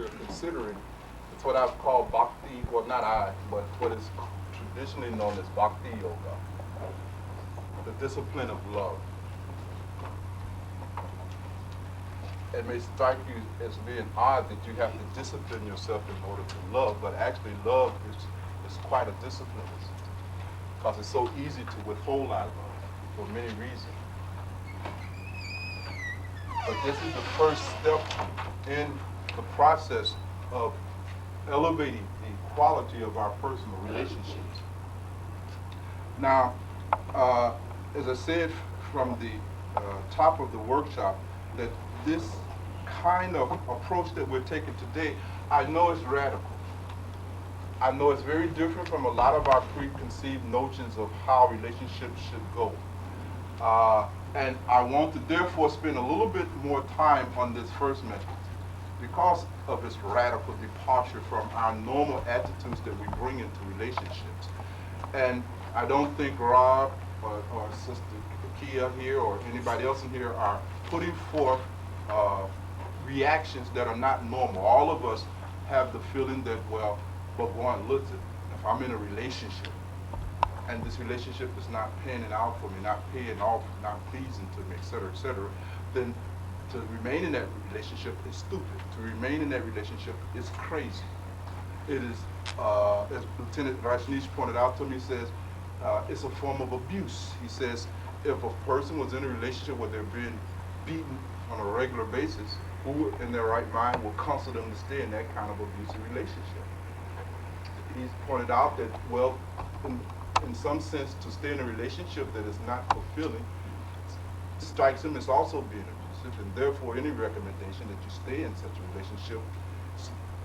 we're considering, it's what I've called bhakti, well, not I, but what is traditionally known as bhakti yoga, the discipline of love. It may strike you as being odd that you have to discipline yourself in order to love, but actually love is quite a discipline, because it's so easy to withhold our love for many reasons. But this is the first step in the process of elevating the quality of our personal relationships. Now, as I said from the top of the workshop, that this kind of approach that we're taking today, I know it's radical. I know it's very different from a lot of our preconceived notions of how relationships should go. And I want to therefore spend a little bit more time on this first method because of its radical departure from our normal attitudes that we bring into relationships. And I don't think Rob or Sister Kia here or anybody else in here are putting forth reactions that are not normal. All of us have the feeling that, well, Bhagwan, listen, if I'm in a relationship and this relationship is not panning out for me, not paying off, not pleasing to me, et cetera, then to remain in that relationship is stupid. To remain in that relationship is crazy. It is, as Lieutenant Rajneesh pointed out to me, says, it's a form of abuse. He says, if a person was in a relationship where they're being beaten on a regular basis, who in their right mind will counsel them to stay in that kind of abusive relationship? He's pointed out that, well, in some sense, to stay in a relationship that is not fulfilling strikes him as also being abusive, and therefore any recommendation that you stay in such a relationship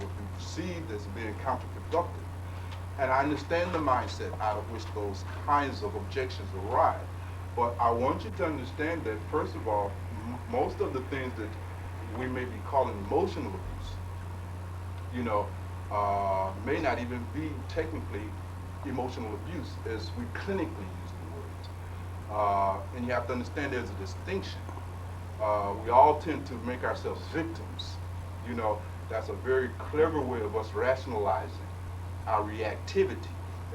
will be perceived as being counterproductive. And I understand the mindset out of which those kinds of objections arise. But I want you to understand that, first of all, most of the things that we may be calling emotional abuse, may not even be technically emotional abuse as we clinically use the word. And you have to understand there's a distinction. We all tend to make ourselves victims. That's a very clever way of us rationalizing our reactivity,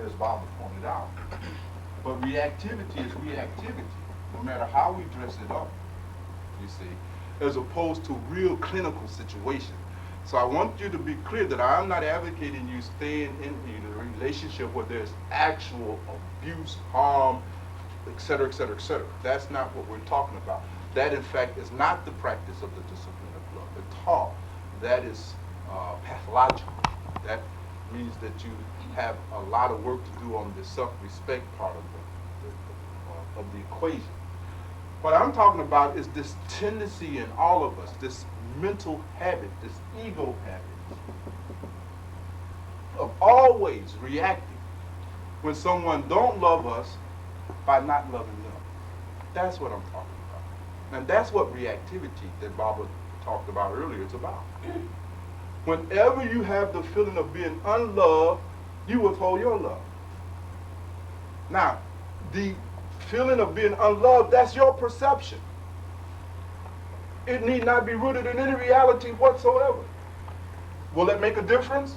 as Baba pointed out. But reactivity is reactivity, no matter how we dress it up, you see, as opposed to real clinical situations. So I want you to be clear that I'm not advocating you staying in a relationship where there's actual abuse, harm, et cetera, et cetera, et cetera. That's not what we're talking about. That, in fact, is not the practice of the discipline of love at all. That is pathological. That means that you have a lot of work to do on the self-respect part of the equation. What I'm talking about is this tendency in all of us, this mental habit, this ego habit of always reacting when someone don't love us by not loving them. That's what I'm talking about. And that's what reactivity that Baba talked about earlier is about. Whenever you have the feeling of being unloved, you withhold your love. Now, the feeling of being unloved, that's your perception. It need not be rooted in any reality whatsoever. Will it make a difference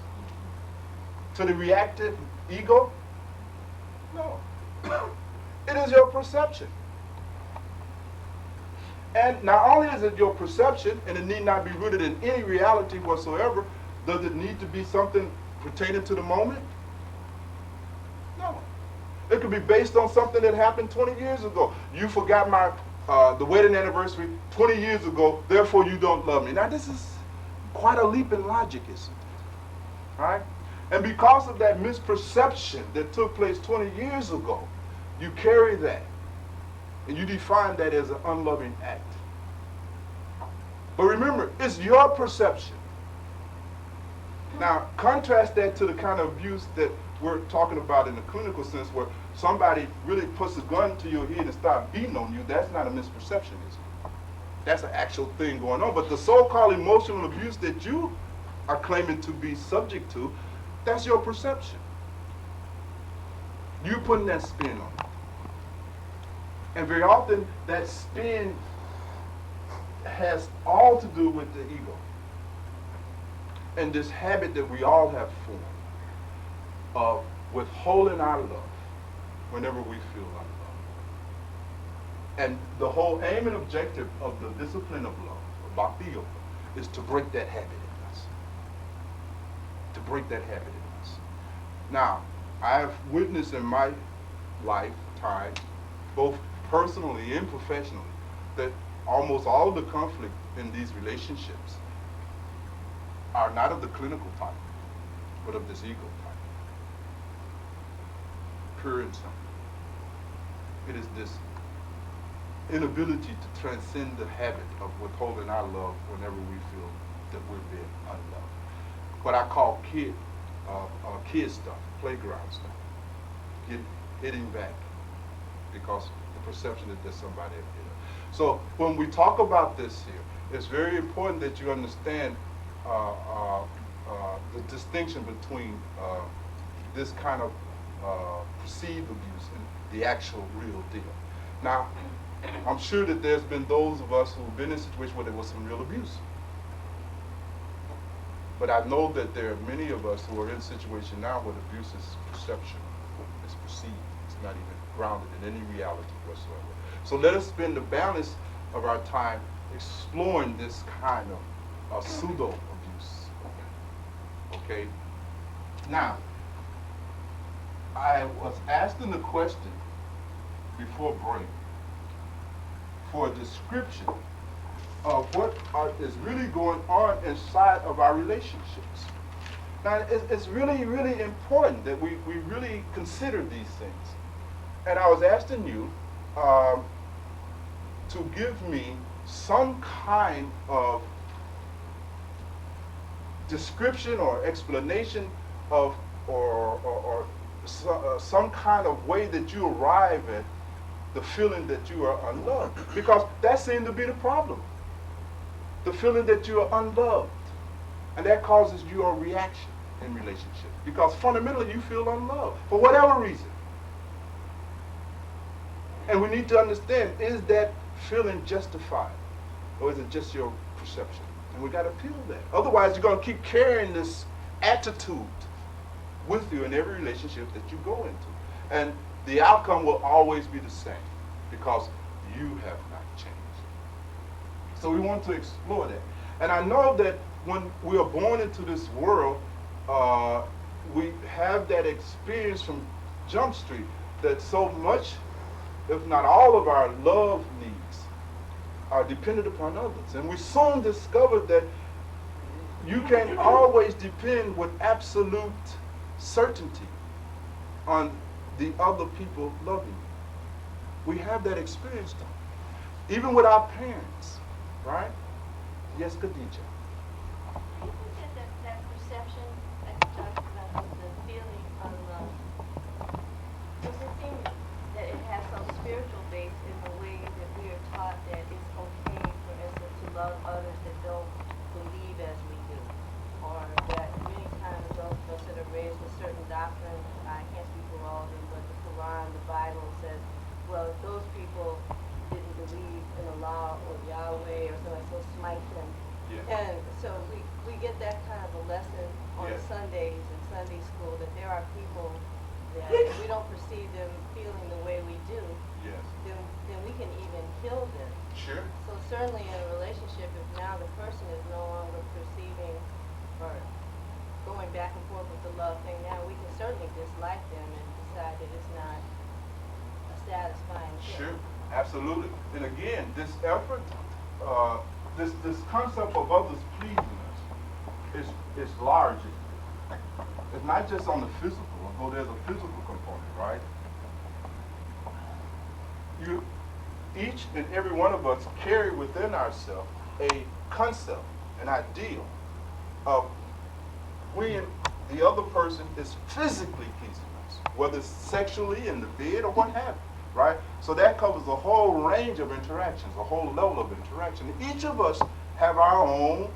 to the reactive ego? No. It is your perception. And not only is it your perception, and it need not be rooted in any reality whatsoever, does it need to be something pertaining to the moment? No. It could be based on something that happened 20 years ago. You forgot my the wedding anniversary 20 years ago, therefore you don't love me. Now this is quite a leap in logic, isn't it? Right? And because of that misperception that took place 20 years ago, you carry that. And you define that as an unloving act. But remember, it's your perception. Now, contrast that to the kind of abuse that we're talking about in the clinical sense, where somebody really puts a gun to your head and starts beating on you. That's not a misperception, is it? That's an actual thing going on. But the so-called emotional abuse that you are claiming to be subject to, that's your perception. You're putting that spin on it. And very often, that spin has all to do with the ego. And this habit that we all have formed of withholding our love whenever we feel unloved. And the whole aim and objective of the discipline of love, of bhakti yoga, is to break that habit in us. To break that habit in us. Now, I have witnessed in my lifetime, both personally and professionally, that almost all of the conflict in these relationships are not of the clinical type, but of this ego type. Pure and simple. It is this inability to transcend the habit of withholding our love whenever we feel that we're being unloved. What I call kid stuff, playground stuff. Hitting back because the perception that there's somebody up here. So when we talk about this here, it's very important that you understand the distinction between this kind of perceived abuse and the actual real deal. Now, I'm sure that there's been those of us who've been in a situation where there was some real abuse. But I know that there are many of us who are in a situation now where abuse is perception, it's perceived, it's not even grounded in any reality whatsoever. So let us spend the balance of our time exploring this kind of pseudo-abuse. Okay? Now, I was asking the question before break for a description of what is really going on inside of our relationships. Now, it's really, really important that we really consider these things. And I was asking you to give me some kind of description or explanation of, or some kind of way that you arrive at the feeling that you are unloved. Because that seemed to be the problem. The feeling that you are unloved. And that causes your reaction in relationship. Because fundamentally you feel unloved for whatever reason. And we need to understand, is that feeling justified? Or is it just your perception? And we got to peel that. Otherwise you're going to keep carrying this attitude with you in every relationship that you go into. And the outcome will always be the same because you have not changed. So we want to explore that. And I know that when we are born into this world, we have that experience from Jump Street that so much, if not all of our love needs are dependent upon others. And we soon discovered that you can't always depend with absolute certainty on the other people loving you. We have that experience though. Even with our parents, right? Yes, Khadija. You said that perception that you talked about, the feeling of love, does it seem that it has some spiritual base in the way that we are taught that it's okay, for instance, to love others that don't believe as we do? Or that many times those that are raised with certain doctrines, I can't speak for all of them, but the Quran, the Bible says, well, if those people didn't believe in Allah or Yahweh or something, so smite them. Yeah. And so we get that kind of a lesson on Sundays in Sunday school, that there are people that if we don't perceive them feeling the way we do, then we can even kill them. Sure. So certainly in a relationship, if now the person is no longer perceiving or going back and forth with the love thing, now we can certainly dislike them and decide that it's not a satisfying thing. Sure, absolutely. And again, this effort, this concept of others pleasing us is large. It's not just on the physical, although there's a physical component, right? Each and every one of us carry within ourselves a concept, an ideal of when the other person is physically pleasing us, whether it's sexually in the bed or what have you, right? So that covers a whole range of interactions, a whole level of interaction. Each of us have our own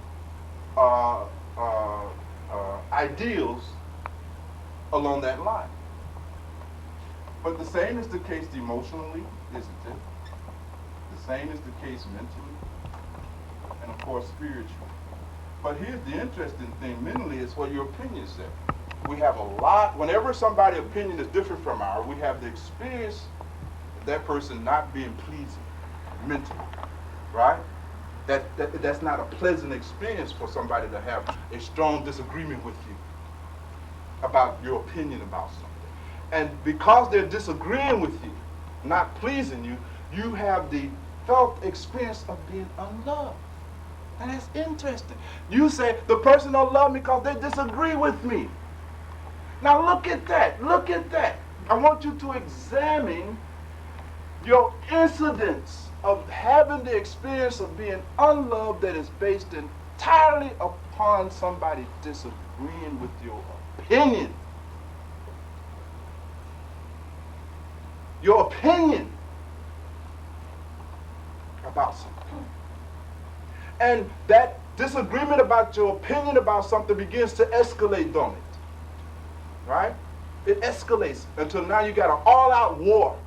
ideals along that line. But the same is the case emotionally, isn't it? The same is the case mentally, and of course spiritually. But here's the interesting thing mentally is what your opinion said. We have a lot, whenever somebody's opinion is different from ours, we have the experience of that person not being pleasing mentally, right? That's not a pleasant experience for somebody to have a strong disagreement with you about your opinion about something. And because they're disagreeing with you, not pleasing you, you have the felt experience of being unloved. And that's interesting. You say, the person don't love me because they disagree with me. Now look at that. Look at that. I want you to examine your incidents of having the experience of being unloved that is based entirely upon somebody disagreeing with your opinion. Your opinion about something. And that disagreement about your opinion about something begins to escalate, don't it? Right? It escalates until now you got an all-out war.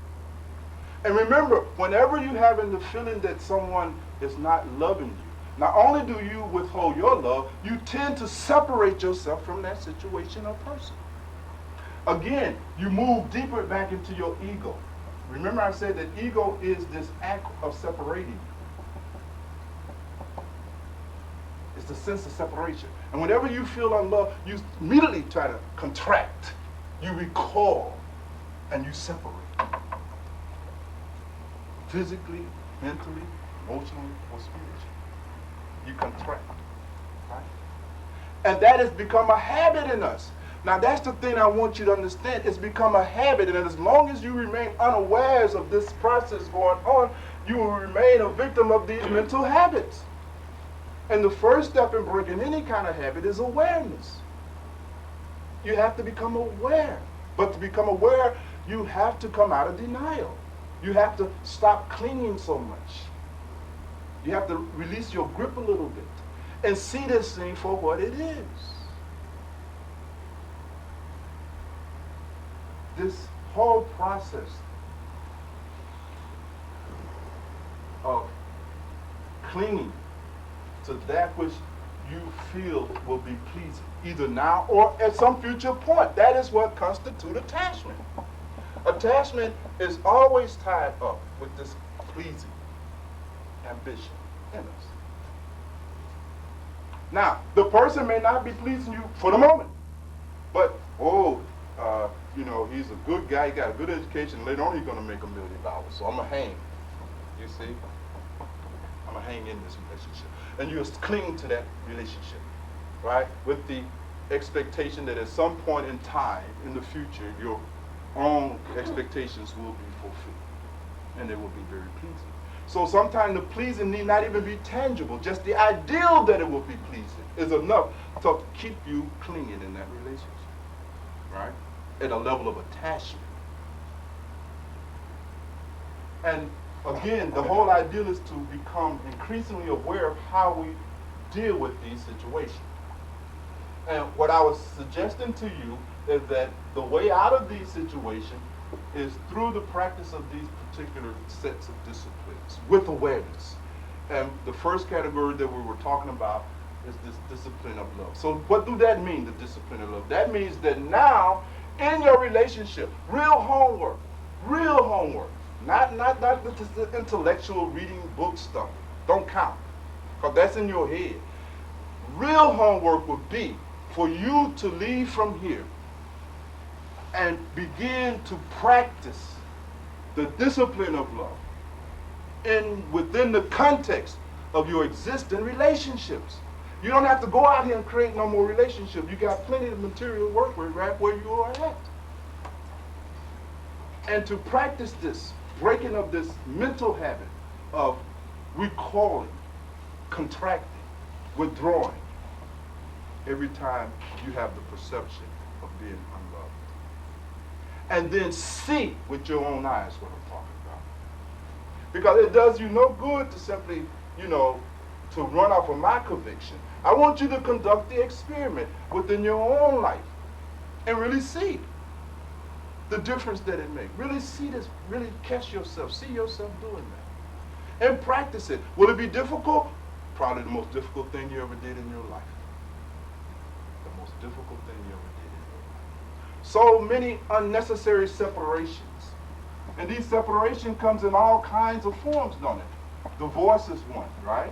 And remember, whenever you're having the feeling that someone is not loving you, not only do you withhold your love, you tend to separate yourself from that situation or person. Again, you move deeper back into your ego. Remember I said that ego is this act of separating. It's the sense of separation. And whenever you feel unloved, you immediately try to contract. You recoil and you separate. Physically, mentally, emotionally, or spiritually. You contract. Right? And that has become a habit in us. Now that's the thing I want you to understand. It's become a habit, and as long as you remain unawares of this process going on, you will remain a victim of these mental habits. And the first step in breaking any kind of habit is awareness. You have to become aware. But to become aware, you have to come out of denial. You have to stop clinging so much. You have to release your grip a little bit and see this thing for what it is. This whole process of clinging to that which you feel will be pleasing, either now or at some future point. That is what constitutes attachment. Attachment is always tied up with this pleasing ambition in us. Now, the person may not be pleasing you for the moment, but, he's a good guy, he got a good education, later on he's going to make $1 million, so I'm going to hang. You see? I'm going to hang in this relationship. And you're clinging to that relationship, right? With the expectation that at some point in time, in the future, your own expectations will be fulfilled. And they will be very pleasing. So sometimes the pleasing need not even be tangible. Just the ideal that it will be pleasing is enough to keep you clinging in that relationship, right? At a level of attachment. And again, the whole ideal is to become increasingly aware of how we deal with these situations. And what I was suggesting to you is that the way out of these situations is through the practice of these particular sets of disciplines with awareness. And the first category that we were talking about is this discipline of love. So what do that mean, the discipline of love? That means that now in your relationship, real homework, not the intellectual reading book stuff, don't count, because that's in your head. Real homework would be for you to leave from here and begin to practice the discipline of love within the context of your existing relationships. You don't have to go out here and create no more relationships. You got plenty of material work right where you are at. And to practice this, breaking of this mental habit of recalling, contracting, withdrawing, every time you have the perception of being unloved. And then see with your own eyes what I'm talking about. Because it does you no good to simply, to run off of my conviction. I want you to conduct the experiment within your own life and really see the difference that it makes. Really see this, really catch yourself, see yourself doing that. And practice it. Will it be difficult? probably the most difficult thing you ever did in your life. The most difficult thing you ever did in your life. So many unnecessary separations. And these separation comes in all kinds of forms, don't it? Divorce is one, right?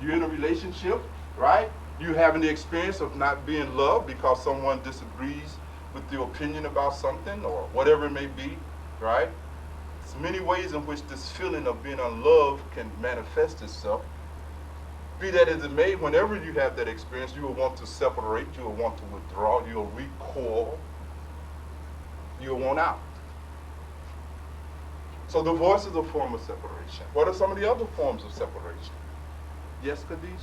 You're in a relationship, right? You having the experience of not being loved because someone disagrees with your opinion about something or whatever it may be, right? There's many ways in which this feeling of being unloved can manifest itself. Be that as it may, whenever you have that experience, you will want to separate, you will want to withdraw, you will recoil, you will want out. So divorce is a form of separation. What are some of the other forms of separation? Yes, Khadijah? I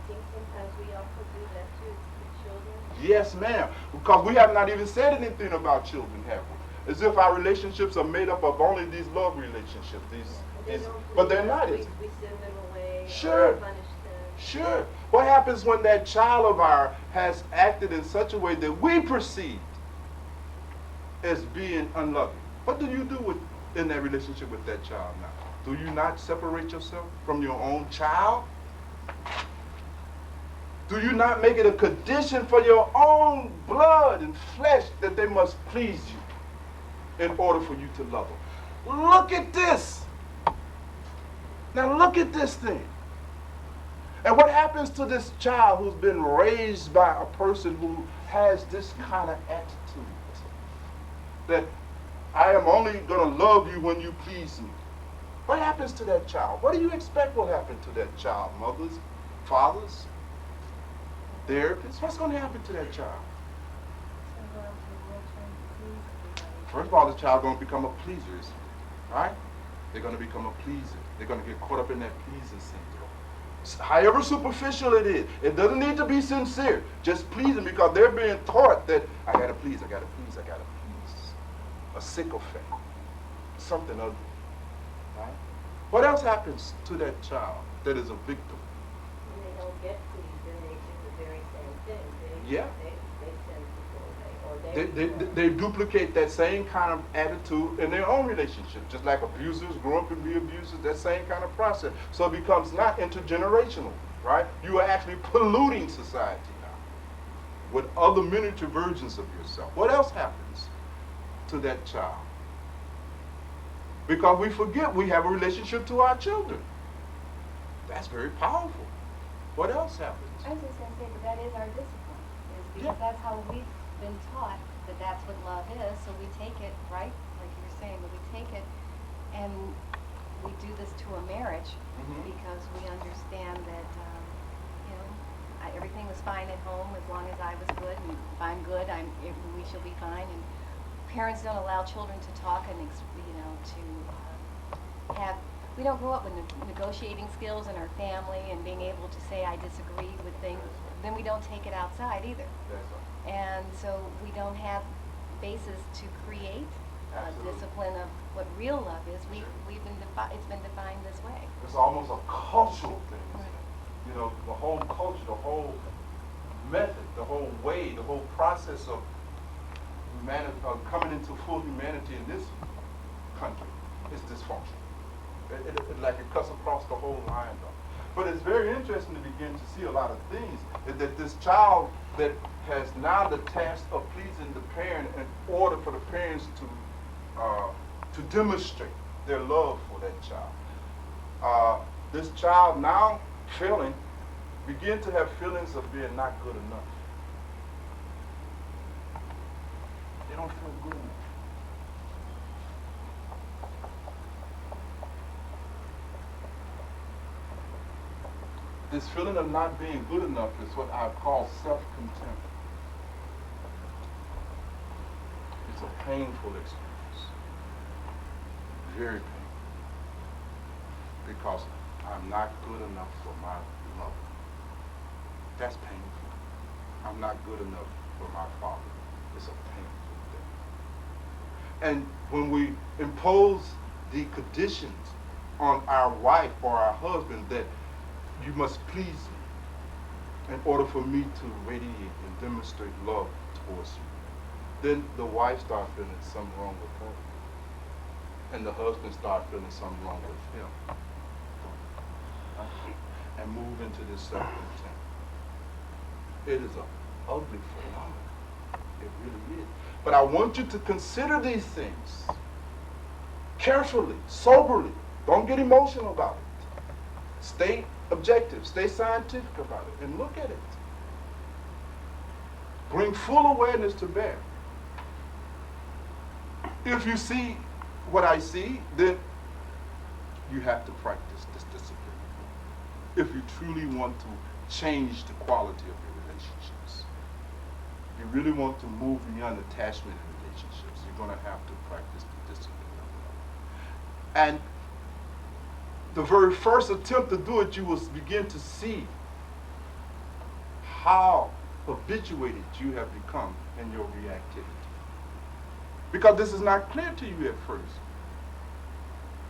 think sometimes we also do that too with children. Yes, ma'am. Because we have not even said anything about children, have we? As if our relationships are made up of only these love relationships. But they're not. We send them away. Sure. Or punish them. Sure. What happens when that child of ours has acted in such a way that we perceive as being unloving? What do you do in that relationship with that child now? Do you not separate yourself from your own child? Do you not make it a condition for your own blood and flesh that they must please you in order for you to love them? Look at this. Now look at this thing. And what happens to this child who's been raised by a person who has this kind of attitude? That I am only going to love you when you please me. What happens to that child? What do you expect will happen to that child? Mothers, fathers, therapists? What's going to happen to that child? First of all, the child going to become a pleaser, right? They're going to become a pleaser. They're going to get caught up in that pleasing syndrome. However superficial it is, it doesn't need to be sincere. Just pleasing because they're being taught that I got to please, I got to please, I got to please. A sycophant, something ugly. Right? What else happens to that child that is a victim? When they don't get pleased, then they do the very same thing. They send people away, or They duplicate that same kind of attitude in their own relationship. Just like abusers grow up and be abusers, that same kind of process. So it becomes not intergenerational, right? You are actually polluting society now with other miniature versions of yourself. What else happens to that child? Because we forget we have a relationship to our children. That's very powerful. What else happens? I was just going to say, but that is our discipline. Because that's how we've been taught that that's what love is. So we take it, right? Like you were saying, but we take it and we do this to a marriage because we understand that, everything was fine at home as long as I was good. And if I'm good, we shall be fine. And parents don't allow children to talk and, we don't grow up with negotiating skills in our family and being able to say I disagree with things. Then we don't take it outside either. And so we don't have basis to create a discipline of what real love is. It's been defined this way. It's almost a cultural thing, isn't it? You know, the whole culture, the whole method, the whole way, the whole process of coming into full humanity in this country is dysfunctional. It cuts across the whole line, though. But it's very interesting to begin to see a lot of things. That this child that has now the task of pleasing the parent in order for the parents to demonstrate their love for that child. This child now begin to have feelings of being not good enough. They don't feel good enough. This feeling of not being good enough is what I call self-contempt. It's a painful experience. Very painful. Because I'm not good enough for my mother. That's painful. I'm not good enough for my father. It's a painful thing. And when we impose the conditions on our wife or our husband that you must please me in order for me to radiate and demonstrate love towards you, then the wife starts feeling something wrong with her. and the husband start feeling something wrong with him, and move into this self-contempt. It is an ugly phenomenon. It really is. But I want you to consider these things carefully, soberly. Don't get emotional about it. Stay objective, stay scientific about it, and look at it. Bring full awareness to bear. If you see what I see, then you have to practice this discipline. If you truly want to change the quality of your relationships, if you really want to move beyond attachment in relationships, you're going to have to practice the discipline of love. And the very first attempt to do it, you will begin to see how habituated you have become in your reactivity. Because this is not clear to you at first.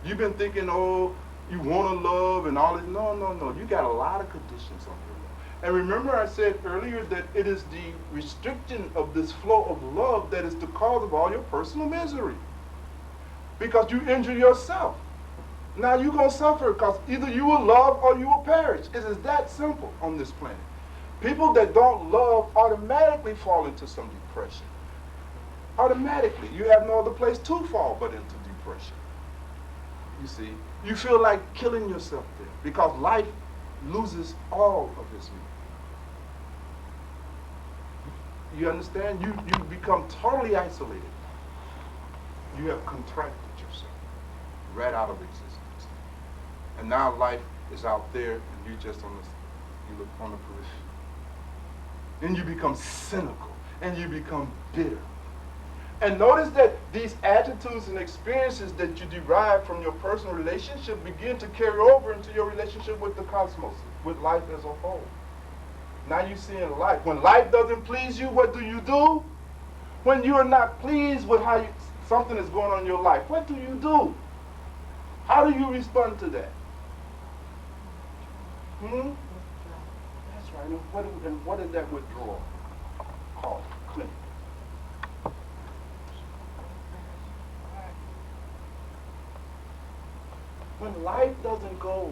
You've been thinking, oh, you want to love and all this. No. You got a lot of conditions on your love. And remember I said earlier that it is the restriction of this flow of love that is the cause of all your personal misery. Because you injure yourself. Now you're going to suffer because either you will love or you will perish. It is that simple on this planet. People that don't love automatically fall into some depression. Automatically. You have no other place to fall but into depression. You see, you feel like killing yourself there because life loses all of its meaning. You understand? You become totally isolated. You have contracted yourself right out of existence. And now life is out there and you just you look on the periphery. And you become cynical and you become bitter. And notice that these attitudes and experiences that you derive from your personal relationship begin to carry over into your relationship with the cosmos, with life as a whole. Now you're seeing life. When life doesn't please you, what do? When you are not pleased with how something is going on in your life, what do? How do you respond to that? That's right. And what is that withdrawal called? Clinic. When life doesn't go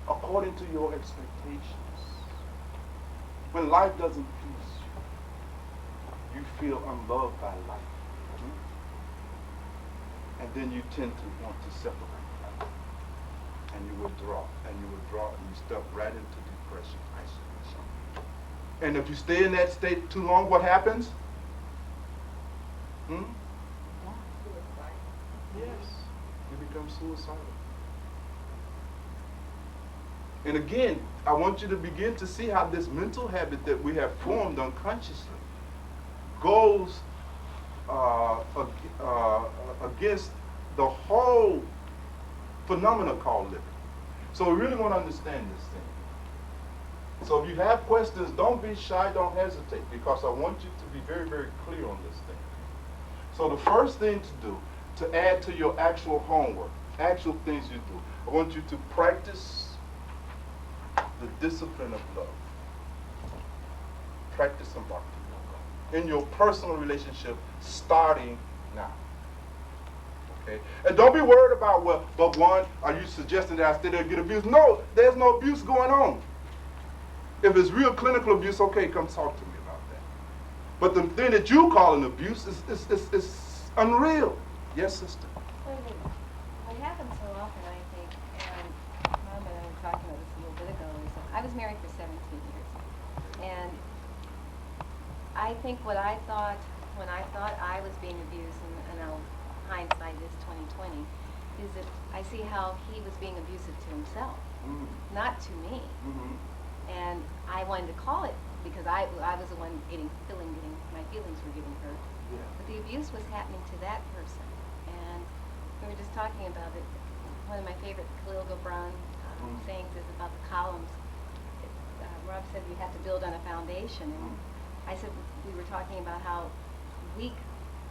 according to your expectations, when life doesn't please you, you feel unloved by life. And then you tend to want to separate. And you withdraw, and you step right into depression, isolation. And if you stay in that state too long, what happens? Yes. You become suicidal. And again, I want you to begin to see how this mental habit that we have formed unconsciously goes against the whole phenomena called living. So we really want to understand this thing. So if you have questions, don't be shy, don't hesitate, because I want you to be very, very clear on this thing. So the first thing to do, to add to your actual homework, actual things you do, I want you to practice the discipline of love. Practice some bhakti yoga in your personal relationship starting now. Okay? And don't be worried about, well, Bhagwan, are you suggesting that I stay there and get abused? No, there's no abuse going on. If it's real clinical abuse, okay, come talk to me about that. But the thing that you call an abuse is unreal. Yes, sister? What happens so often, I think, and Mom and I were talking about this a little bit ago, is that I was married for 17 years. And I think what I thought, when I thought I was being abused, and now hindsight is 2020, is that I see how he was being abusive to himself, not to me. And I wanted to call it because I was the one my feelings were getting hurt. Yeah. But the abuse was happening to that person. And we were just talking about it. One of my favorite Khalil Gibran sayings is about the columns. Rob said we have to build on a foundation. And I said we were talking about how weak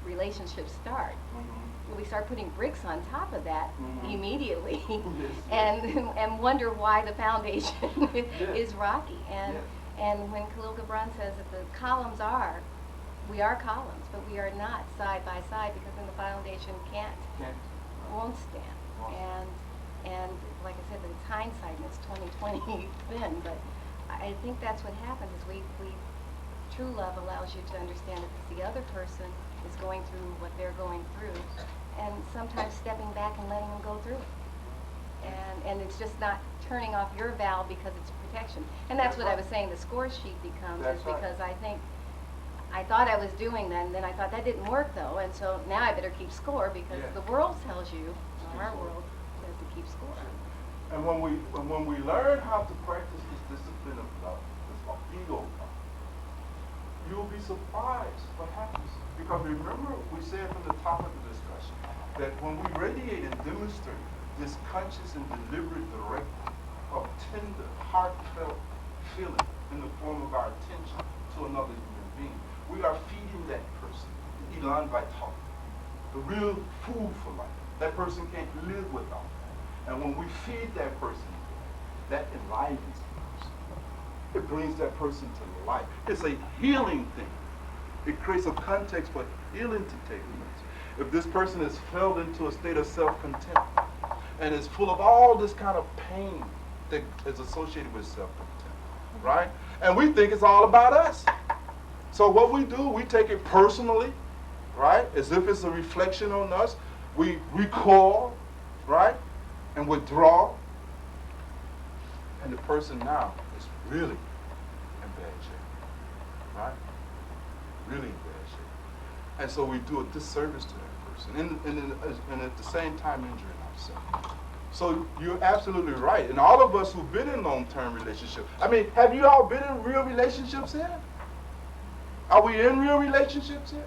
relationships start. Well, we start putting bricks on top of that immediately, and wonder why the foundation is rocky. And when Khalil Gibran says that the columns are we are columns, but we are not side by side because then the foundation won't stand. And like I said, it's hindsight and it's 2020 then, but I think that's what happens is we true love allows you to understand that the other person is going through what they're going through, and sometimes stepping back and letting them go through it. And it's just not turning off your valve because it's protection. And that's what I was saying the score sheet becomes, is because I think I thought I was doing that, and then I thought that didn't work though, and so now I better keep score because the world tells you, our world says to keep score. And when we learn how to practice this discipline of love, this ego, you'll be surprised what happens. Because remember, we said from the top of the discussion that when we radiate and demonstrate this conscious and deliberate directive of tender, heartfelt feeling in the form of our attention to another human being, we are feeding that person Elon Vital, the real food for life. That person can't live without that. And when we feed that person, that enlivens the person. It brings that person to life. It's a healing thing. It creates a context for healing to take place. If this person is fell into a state of self-contempt and is full of all this kind of pain that is associated with self-contempt, right? And we think it's all about us. So what we do, we take it personally, right? As if it's a reflection on us. We recoil, right? And withdraw. And the person now is really in bad shape, right? Really in bad shape. And so we do a disservice to that person. And at the same time injuring ourselves. So you're absolutely right. And all of us who've been in long-term relationships, I mean, have you all been in real relationships here? Are we in real relationships here?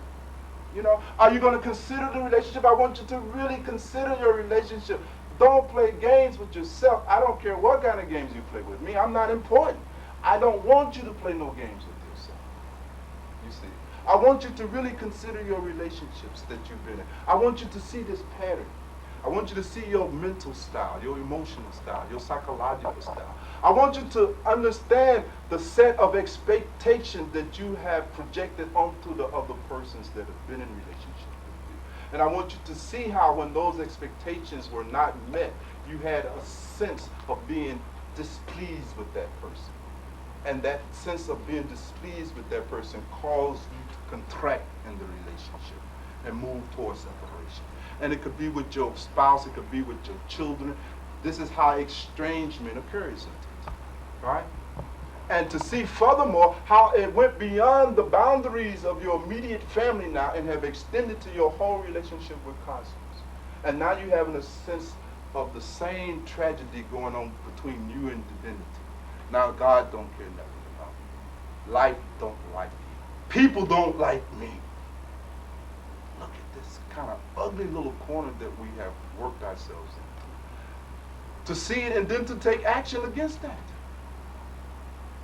You know, are you going to consider the relationship? I want you to really consider your relationship. Don't play games with yourself. I don't care what kind of games you play with me. I'm not important. I don't want you to play no games with yourself. You see, I want you to really consider your relationships that you've been in. I want you to see this pattern. I want you to see your mental style, your emotional style, your psychological style. I want you to understand the set of expectations that you have projected onto the other persons that have been in relationship with you. And I want you to see how when those expectations were not met, you had a sense of being displeased with that person. And that sense of being displeased with that person caused you to contract in the relationship and move towards separation. And it could be with your spouse, it could be with your children. This is how estrangement occurs, isn't it? Right? And to see furthermore how it went beyond the boundaries of your immediate family now and have extended to your whole relationship with cosmos. And now you're having a sense of the same tragedy going on between you and divinity. Now God don't care nothing about me. Life don't like me. People don't like me. Look at this kind of ugly little corner that we have worked ourselves into. To see it and then to take action against that.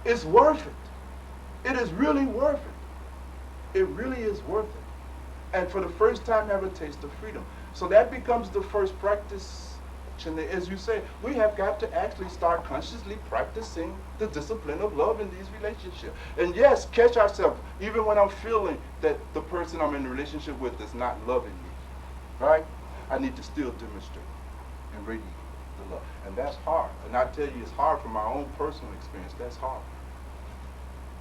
It's worth it. It is really worth it. It really is worth it. And for the first time have a taste of freedom. So that becomes the first practice. As you say, we have got to actually start consciously practicing the discipline of love in these relationships. And yes, catch ourselves, even when I'm feeling that the person I'm in a relationship with is not loving me, right? I need to still demonstrate and radiate the love. And that's hard. And I tell you, it's hard from my own personal experience. That's hard.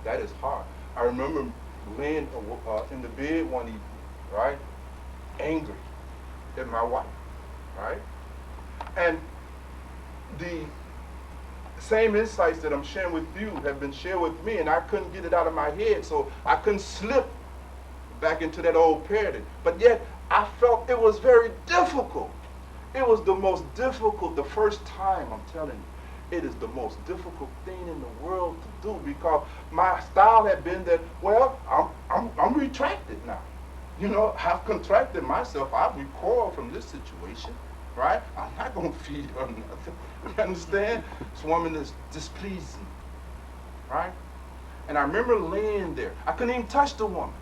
That is hard. I remember laying in the bed one evening, right? Angry at my wife, right? And the same insights that I'm sharing with you have been shared with me, and I couldn't get it out of my head, so I couldn't slip back into that old paradigm. But yet, I felt it was very difficult. It was the most difficult, the first time, I'm telling you, it is the most difficult thing in the world to do because my style had been that, well, I'm retracted now. You know, I've contracted myself. I've recoiled from this situation. Right? I'm not going to feed her nothing. You understand? This woman is displeasing. Right? And I remember laying there. I couldn't even touch the woman.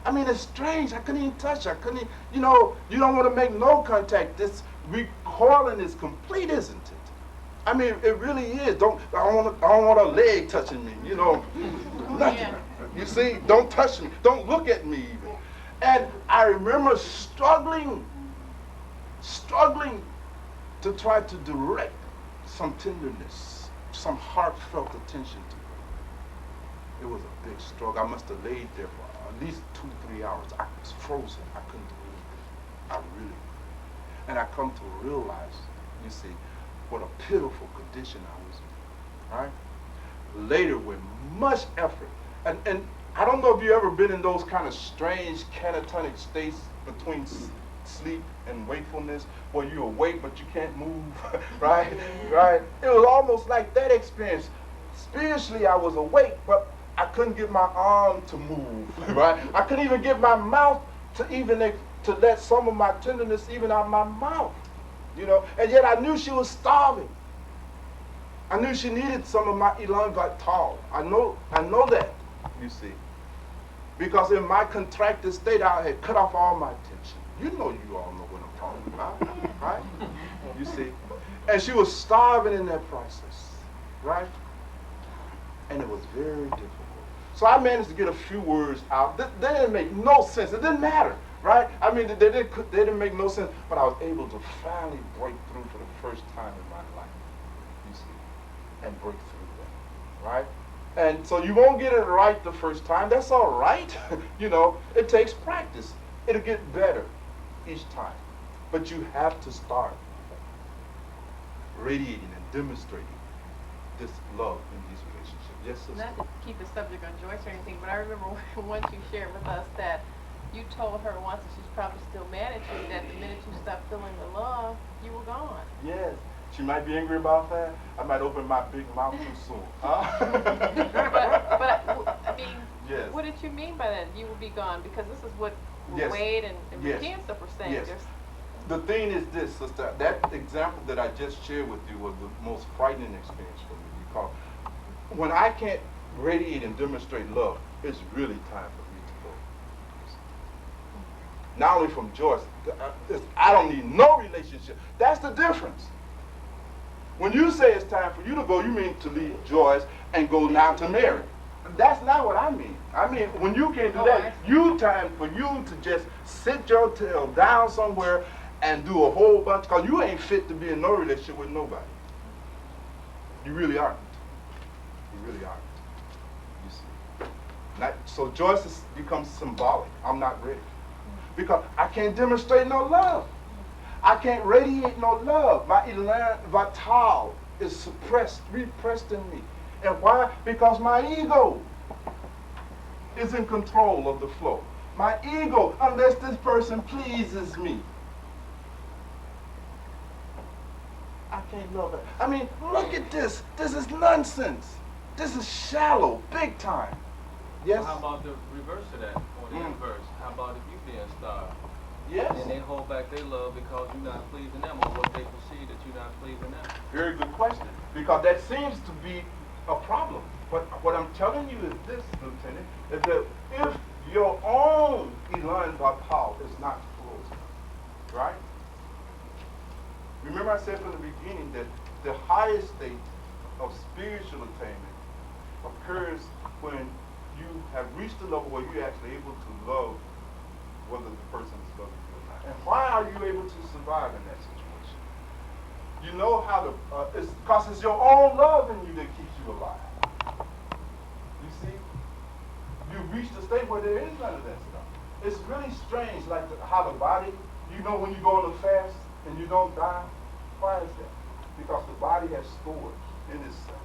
I mean, it's strange. I couldn't even touch her. I couldn't even, you know, you don't want to make no contact. This recoiling is complete, isn't it? I mean, it really is. I don't want a leg touching me, you know. Nothing. You see, don't touch me. Don't look at me even. And I remember struggling to try to direct some tenderness, some heartfelt attention to her. It was a big struggle. I must have laid there for at least 2-3 hours. I was frozen. I couldn't do anything. I really. And I come to realize, you see, what a pitiful condition I was in, right? Later, with much effort, and I don't know if you've ever been in those kind of strange catatonic states between sleep and wakefulness, where you're awake but you can't move, right? Right? It was almost like that experience. Spiritually, I was awake, but I couldn't get my arm to move, right? I couldn't even get my mouth to let some of my tenderness even out of my mouth, you know? And yet I knew she was starving. I knew she needed some of my elan vital. I know that, you see. Because in my contracted state, I had cut off all my attention. You all know what I'm talking about, right? You see. And she was starving in that process, right? And it was very difficult. So I managed to get a few words out. They didn't make no sense. It didn't matter, right? I mean, they didn't make no sense, but I was able to finally break through for the first time in my life, you see, and break through that, right? And so you won't get it right the first time. That's all right. You know, it takes practice. It'll get better each time. But you have to start radiating and demonstrating this love in these relationships. Yes, sister? Not to keep the subject on Joyce or anything, but I remember once you shared with us that you told her once, and she's probably still mad at you, that the minute you stopped feeling the love, you were gone. Yes. She might be angry about that. I might open my big mouth too soon. But I mean, yes. What did you mean by that? You will be gone, because this is what Yes. Wade and Yes. Ken stuff were saying. Yes. There's- The thing is this, sister, that example that I just shared with you was the most frightening experience for me, because when I can't radiate and demonstrate love, it's really time for me to go. Not only from Joyce, I don't need no relationship. That's the difference. When you say it's time for you to go, you mean to leave Joyce and go now to Mary. That's not what I mean. I mean, when you can't do that, time for you to just sit your tail down somewhere and do a whole bunch, because you ain't fit to be in no relationship with nobody. You really aren't. You really aren't. You see. So Joyce becomes symbolic. I'm not ready. Because I can't demonstrate no love. I can't radiate no love. My elan vital is suppressed, repressed in me. And why? Because my ego is in control of the flow. My ego, unless this person pleases me, I can't love it. I mean, look at this. This is nonsense. This is shallow, big time. Yes? Well, how about the reverse of that, or the inverse? How about if you being starved? Yes. And they hold back their love because you're not pleasing them, or what they perceive that you're not pleasing them. Very good question. Because that seems to be a problem. But what I'm telling you is this, Lieutenant, is that if your own elan vital is not closed, right? Remember I said from the beginning that the highest state of spiritual attainment occurs when you have reached a level where you're actually able to love whether the person is loving you or not. And why are you able to survive in that situation? You know how to, it's because it's your own love in you that keeps you alive. You see? You reach the state where there is none of that stuff. It's really strange, like how the body, you know when you go on a fast and you don't die? Why is that? Because the body has stored in itself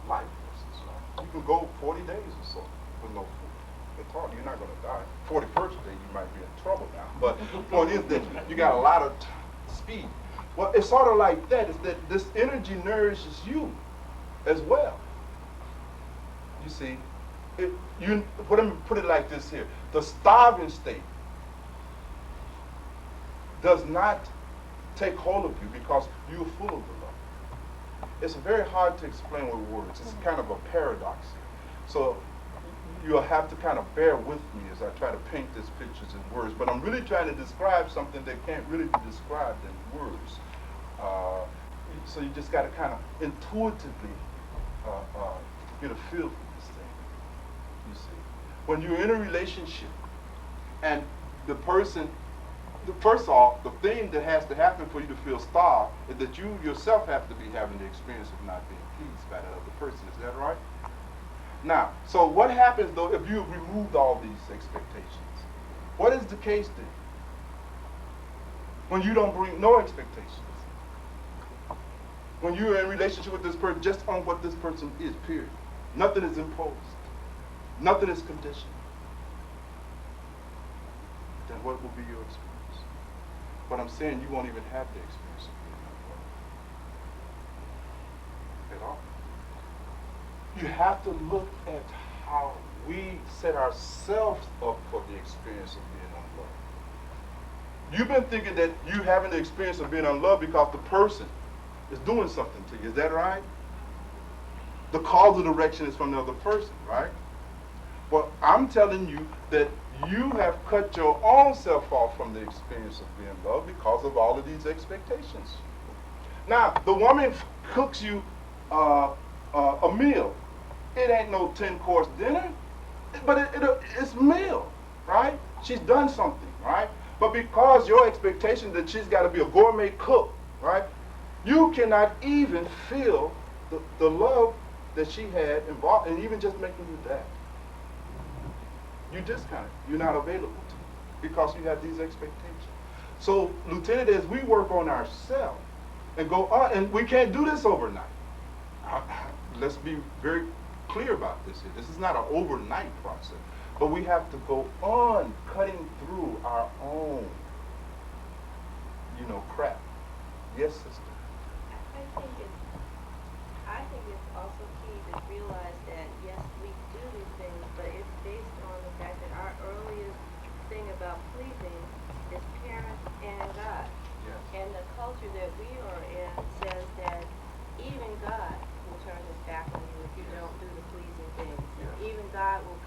life forces, right? You can go 40 days or so with no food. It's hard, you're not going to die. 41st day, you might be in trouble now. But the point is that you got a lot of speed. Well, it's sort of like that, is that this energy nourishes you as well. You see, let me put it like this here. The starving state does not take hold of you because you're full of the love. It's very hard to explain with words. It's kind of a paradox here. So you'll have to kind of bear with me as I try to paint these pictures in words. But I'm really trying to describe something that can't really be described in words. So you just got to kind of intuitively get a feel for this thing, you see. when you're in a relationship and the person, first off, the thing that has to happen for you to feel starved is that you yourself have to be having the experience of not being pleased by that other person. Is that right? Now, so what happens though if you removed all these expectations? What is the case then? When you don't bring no expectations. When you're in a relationship with this person just on what this person is, period. Nothing is imposed. Nothing is conditioned. Then what will be your experience? But I'm saying you won't even have the experience of being unloved. At all. You have to look at how we set ourselves up for the experience of being unloved. You've been thinking that you having the experience of being unloved because the person is doing something to you. Is that right? The causal direction is from the other person, right? Well, I'm telling you that you have cut your own self off from the experience of being loved because of all of these expectations. Now, the woman cooks you a meal. It ain't no 10-course dinner, but it's a meal, right? She's done something, right? But because your expectation that she's got to be a gourmet cook, right? You cannot even feel the love that she had involved in even just making you that. You discount it. You're not available to it because you have these expectations. So, Lieutenant, as we work on ourselves and go on, and we can't do this overnight. Let's be very clear about this here. This is not an overnight process, but we have to go on cutting through our own, crap. Yes, sister. I think it's also key to realize that yes, we do these things, but it's based on the fact that our earliest thing about pleasing is parents and God. Yes. And the culture that we are in says that even God will turn his back on you if you don't do the pleasing things. Yes. And even God will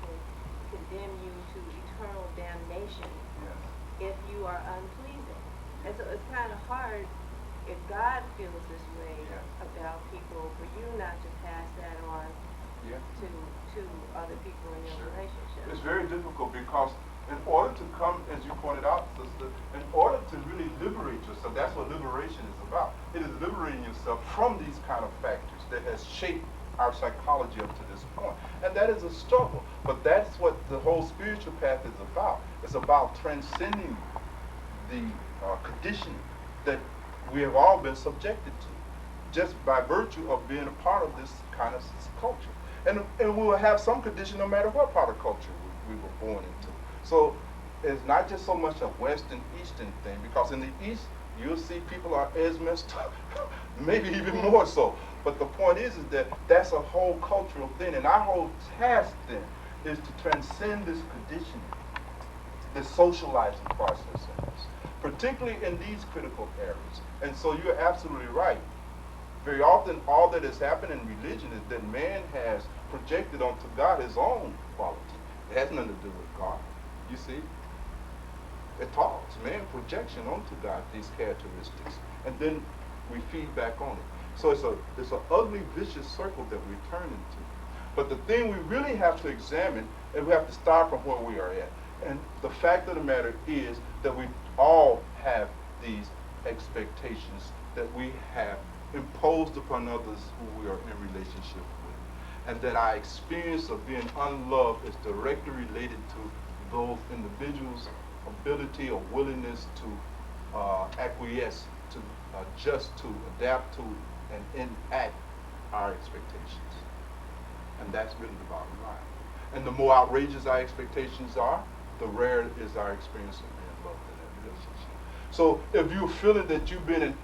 condemn you to eternal damnation Yes. if you are unpleasing. And so it's kind of hard if God feels this way Yes. about people for you not to pass that on Yes. to other people in your Sure. relationship. It's very difficult because in order to come, as you pointed out, sister, in order to really liberate yourself, that's what liberation is about. It is liberating yourself from these kind of factors that has shaped our psychology up to this point. And that is a struggle. But that's what the whole spiritual path is about. It's about transcending the conditioning that we have all been subjected to, just by virtue of being a part of this kind of culture. And we will have some condition no matter what part of culture we were born into. So it's not just so much a West and Eastern thing, because in the East, you'll see people are as messed up, maybe even more so. But the point is that that's a whole cultural thing, and our whole task then is to transcend this conditioning, this socializing process in us, particularly in these critical areas. And so you're absolutely right. Very often, all that has happened in religion is that man has projected onto God his own quality. It has nothing to do with God, you see. At all. It's man's projection onto God, these characteristics. And then we feed back on it. So it's an ugly, vicious circle that we turn into. But the thing we really have to examine, and we have to start from where we are at. And the fact of the matter is that we all have these expectations that we have imposed upon others who we are in relationship with. And that our experience of being unloved is directly related to those individuals' ability or willingness to acquiesce, to adjust to, adapt to, and enact our expectations. And that's really the bottom line. And the more outrageous our expectations are, the rarer is our experience of being loved in that relationship. So if you're feeling that you've been in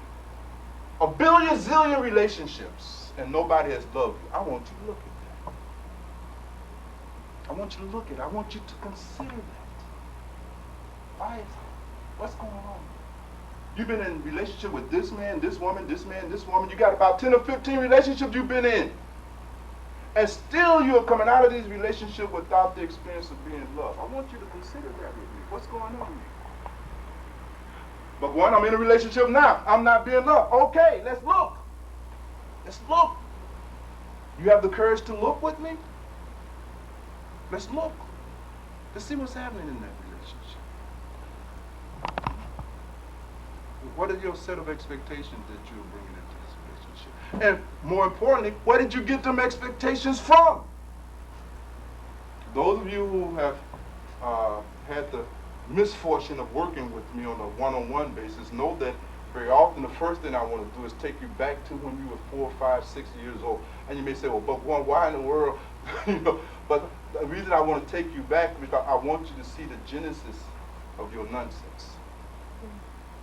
a billion zillion relationships and nobody has loved you, I want you to look at that. I want you to look at it. I want you to consider that. Why is it? What's going on? You've been in a relationship with this man, this woman, this man, this woman. You got about 10 or 15 relationships you've been in. And still you're coming out of these relationships without the experience of being loved. I want you to consider that with me. What's going on here? But one, I'm in a relationship now. I'm not being loved. Okay, let's look. Let's look. You have the courage to look with me? Let's look. to see what's happening in that relationship. What are your set of expectations that you're bringing into this relationship? And more importantly, where did you get them expectations from? Those of you who have had the misfortune of working with me on a one-on-one basis know that very often the first thing I want to do is take you back to when you were 4, 5, 6 years old. And you may say, well, Bhagwan, why in the world? But the reason I want to take you back is because I want you to see the genesis of your nonsense.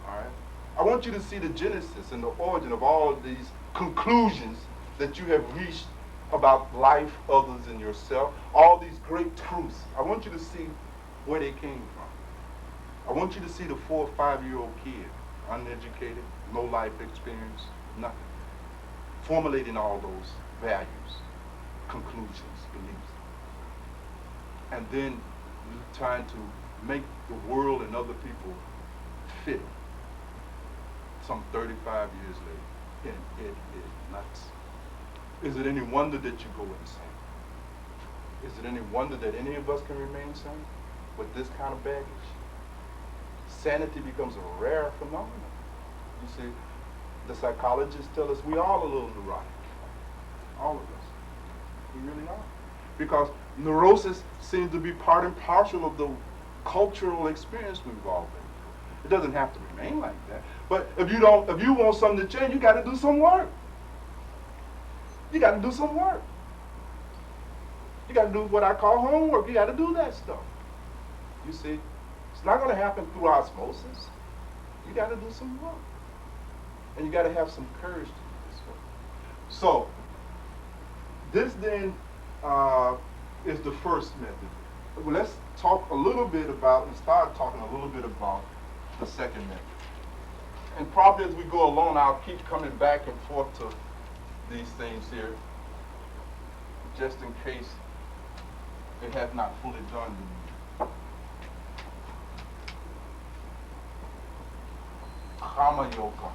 All right? I want you to see the genesis and the origin of all of these conclusions that you have reached about life, others, and yourself. All these great truths. I want you to see where they came from. I want you to see the 4 or 5-year-old kid, uneducated, no life experience, nothing, formulating all those values, conclusions, beliefs, and then trying to make the world and other people fit some 35 years later. And it is nuts. Is it any wonder that you go insane? Is it any wonder that any of us can remain sane with this kind of baggage? Sanity becomes a rare phenomenon. You see, the psychologists tell us we all a little neurotic. All of us. We really are. Because neurosis seems to be part and parcel of the cultural experience we've all been through. It doesn't have to remain like that. But if you want something to change, you got to do some work. You got to do some work. You got to do what I call homework. You got to do that stuff. You see, it's not going to happen through osmosis. You got to do some work. And you got to have some courage to do this work. So, this then is the first method. Well, let's talk a little bit about, and start talking a little bit about the second method. And probably as we go along, I'll keep coming back and forth to these things here, just in case it has not fully dawned on you. Karma Yoga,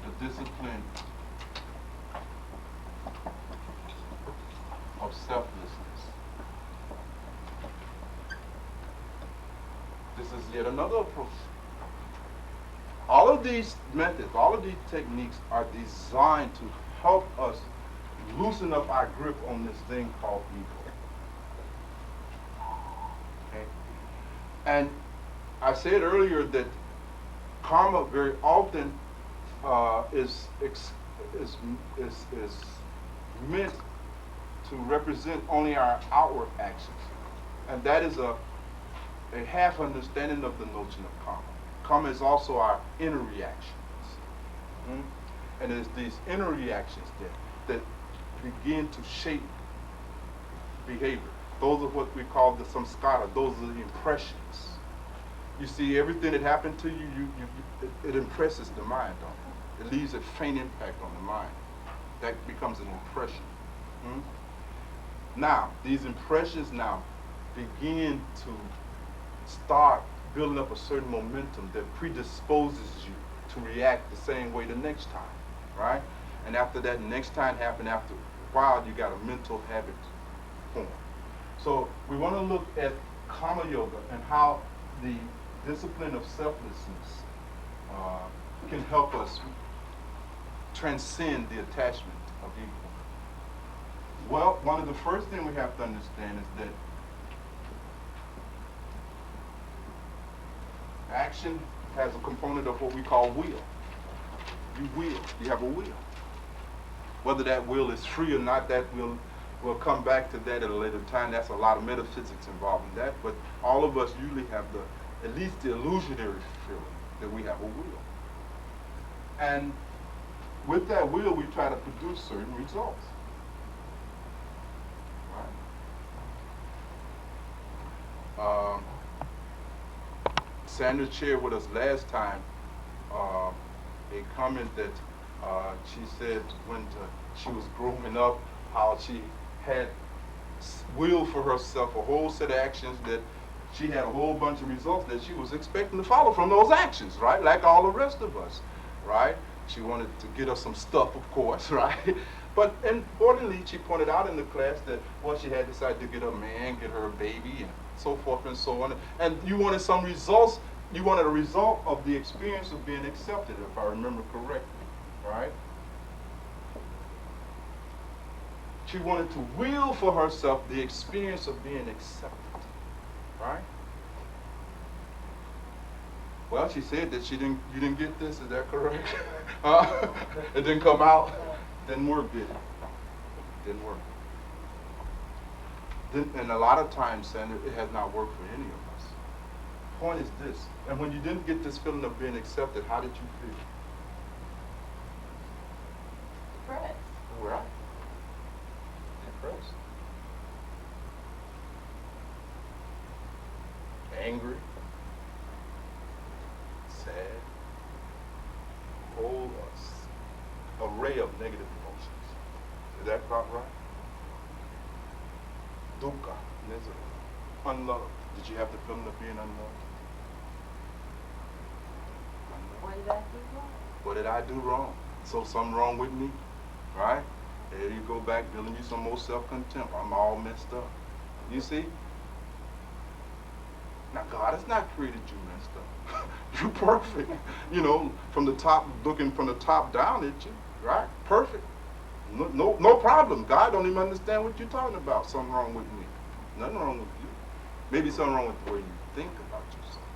the discipline of selflessness. This is yet another approach. All of these methods, all of these techniques are designed to help us loosen up our grip on this thing called ego. Okay? And I said earlier that karma very often is meant to represent only our outward actions. And that is a half understanding of the notion of karma. Karma is also our inner reactions. And it's these inner reactions that begin to shape behavior. Those are what we call the samskara. Those are the impressions. You see, everything that happened to you, it impresses the mind, don't it? It leaves a faint impact on the mind. That becomes an impression. Now, these impressions now begin to start building up a certain momentum that predisposes you to react the same way the next time, right? And after that next time happened, after a while, you got a mental habit form. So we want to look at karma yoga and how the discipline of selflessness can help us transcend the attachment of ego. Well, one of the first things we have to understand is that action has a component of what we call will. You will. You have a will. Whether that will is free or not, that will we'll come back to that at a later time. That's a lot of metaphysics involved in that. But all of us usually have at least the illusionary feeling that we have a will. And with that will, we try to produce certain results. Right? Sandra shared with us last time a comment that she said when she was growing up, how she had will for herself, a whole set of actions that she had a whole bunch of results that she was expecting to follow from those actions, right? Like all the rest of us, right? She wanted to get us some stuff, of course, right? But importantly, she pointed out in the class that, well, she had decided to get a man, get her a baby, and so forth and so on. And you wanted some results. You wanted a result of the experience of being accepted, if I remember correctly, right? She wanted to will for herself the experience of being accepted, right? Well, she said that you didn't get this. Is that correct? It didn't come out. Didn't work, did it? Didn't work. And a lot of times, Sandra, it has not worked for any of us. Point is this, and when you didn't get this feeling of being accepted, how did you feel? Depressed. Right. Depressed. Angry. Sad. Whole array of negative emotions. Is that about right? Dukkha, misery, unloved. Did you have the feeling of being unloved? What did I do wrong? What did I do wrong? So something wrong with me, right? There you go back building you some more self-contempt. I'm all messed up. You see? Now God has not created you messed up. You're perfect. You know, from the top, looking from the top down at you, right? Perfect. No problem. God don't even understand what you're talking about. Something wrong with me. Nothing wrong with you. Maybe something wrong with the way you think about yourself.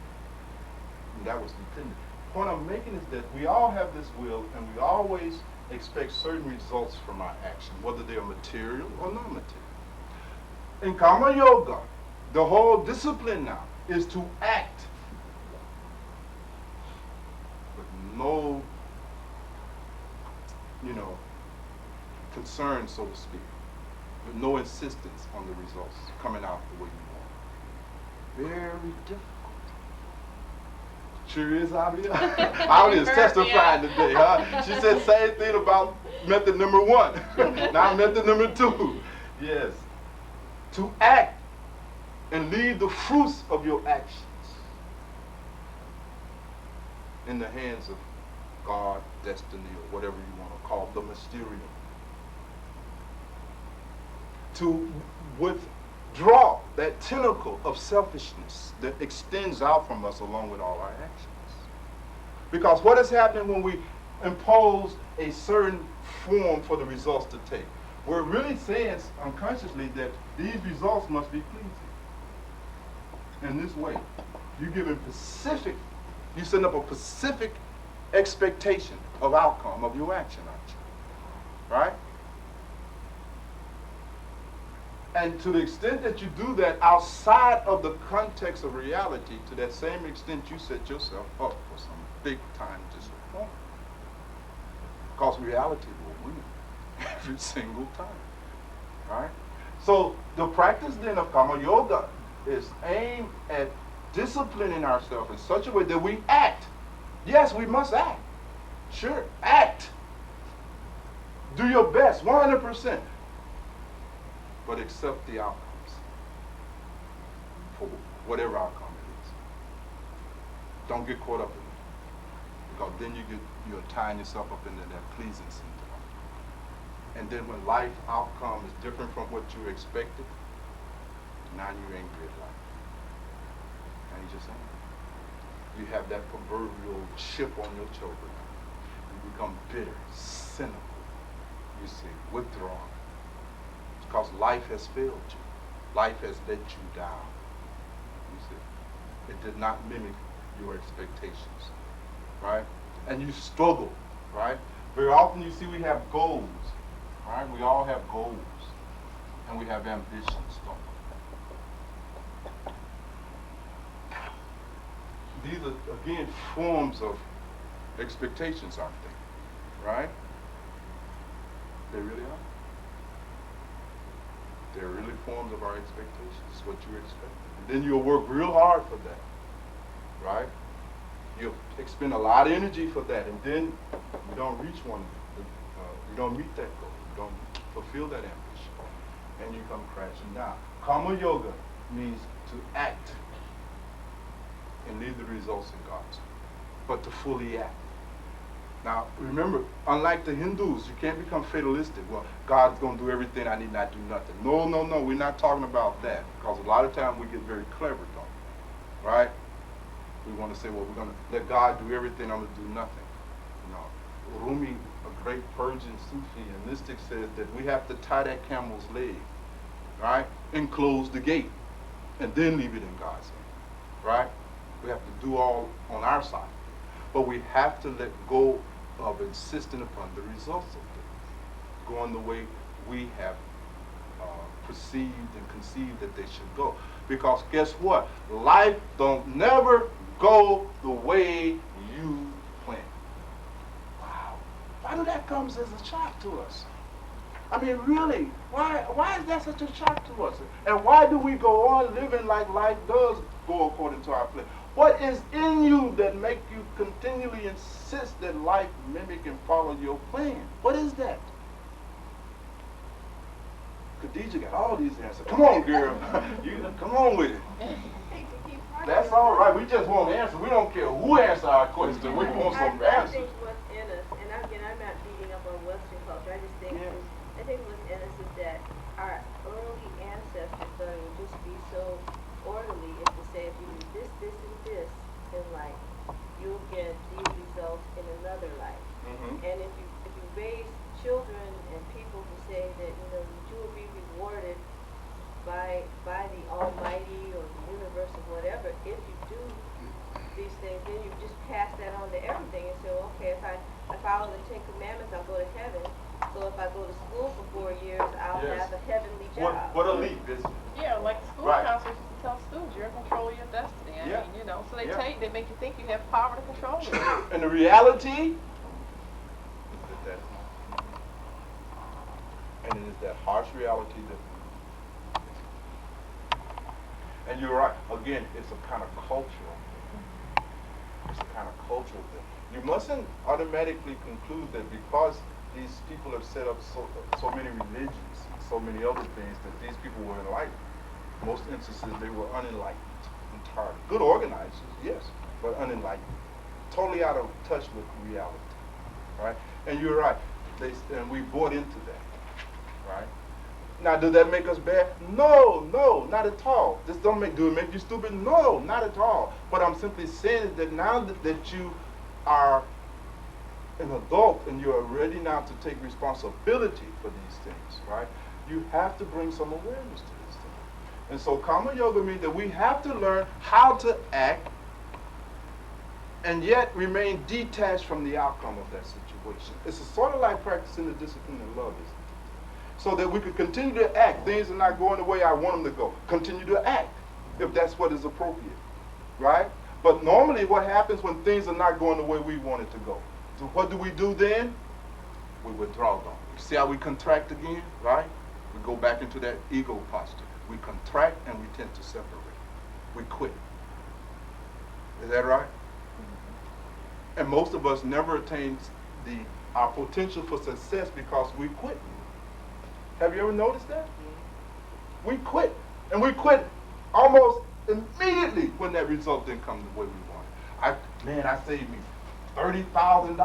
And that was dependent. The point I'm making is that we all have this will, and we always expect certain results from our action, whether they are material or non-material. In Karma Yoga, the whole discipline now is to act with no, concern, so to speak, with no insistence on the results coming out the way you want. Very difficult. Sure is, Avia. Avia is testifying today, huh? She said same thing about method number 1. Now method number 2. Yes. To act and leave the fruits of your actions in the hands of God, destiny, or whatever you want to call it, the mysterium. To withdraw that tentacle of selfishness that extends out from us along with all our actions. Because what is happening when we impose a certain form for the results to take? We're really saying unconsciously that these results must be pleasing. In this way, you send up a specific expectation of outcome of your action, aren't you? Right? And to the extent that you do that outside of the context of reality, to that same extent you set yourself up for some big time disappointment. Because reality will win every single time. Right? So the practice then of Karma Yoga is aimed at disciplining ourselves in such a way that we act. Yes, we must act. Sure, act. Do your best, 100%. But accept the outcomes for whatever outcome it is. Don't get caught up in it, because then you're tying yourself up into that pleasing syndrome. And then when life outcome is different from what you expected, now you're angry at life. And you just angry. You have that proverbial chip on your shoulder. You become bitter, cynical. You see, withdrawn. Because life has failed you. Life has let you down. You see, it did not mimic your expectations, right? And you struggle, right? Very often you see we have goals, right? We all have goals, and we have ambitions, don't we? These are, again, forms of expectations, aren't they? Right? They really are. They're really forms of our expectations. It's what you expect. And then you'll work real hard for that, right? You'll expend a lot of energy for that, and then you don't reach you don't meet that goal. You don't fulfill that ambition, and you come crashing down. Karma Yoga means to act and leave the results in God's hand, but to fully act. Now, remember, unlike the Hindus, you can't become fatalistic. Well, God's going to do everything, I need not do nothing. No, no, no, we're not talking about that. Because a lot of times we get very clever, though. Right? We want to say, well, we're going to let God do everything, I'm going to do nothing. No. Rumi, a great Persian Sufi and mystic, says that we have to tie that camel's leg, right? And close the gate. And then leave it in God's hand. Right? We have to do all on our side. But we have to let go of insisting upon the results of things going the way we have perceived and conceived that they should go. Because guess what? Life don't never go the way you plan. Wow. Why do that comes as a shock to us? I mean, really, why is that such a shock to us? And why do we go on living like life does go according to our plan? What is in you that make you continually insist that life mimic and follow your plan? What is that? Khadijah got all these answers. Come on, girl. Come on with it. That's all right. We just want answers. We don't care who answers our question. We want some I answers. think what's in us, and again, I'm not beating up on Western culture. I just think I think what's in us is that our early ancestors thought it would just be so orderly is to say if you do this, this, and this in life, you'll get these results in another life. And if you raise children and people to say that you will be rewarded by the Almighty or the universe or whatever if you do these things, then you just pass that on to everything and say, okay, if I follow the Ten Commandments, I'll go to heaven. So if I go to school for 4 years, I'll have a heavenly job. What a leap, isn't it? Yeah, like school counselors used to tell students, you're in control of your destiny. I mean, so they tell you, they make you think you have power to control it. And the reality is that that's not. And it is that harsh reality that. And you're right. Again, it's a kind of cultural thing. It's a kind of cultural thing. You mustn't automatically conclude that because these people have set up so many religions, so many other things, that these people were enlightened. Most instances, they were unenlightened entirely. Good organizers, yes, but unenlightened. Totally out of touch with reality, right? And you're right. And we bought into that, right? Now, does that make us bad? No, not at all. This do it make you stupid? No, not at all. What I'm simply saying is that now that you are an adult and you're ready now to take responsibility for these things, right? You have to bring some awareness to this thing. And so Karma Yoga means that we have to learn how to act and yet remain detached from the outcome of that situation. It's sort of like practicing the discipline of love, isn't it? So that we can continue to act. Things are not going the way I want them to go. Continue to act if that's what is appropriate, right? But normally what happens when things are not going the way we want it to go? So what do we do then? We withdraw them. See how we contract again, right? We go back into that ego posture. We contract and we tend to separate. We quit. Is that right? And most of us never attain our potential for success because we quit. Have you ever noticed that? We quit. And we quit almost immediately when that result didn't come the way we wanted. I saved me $30,000 and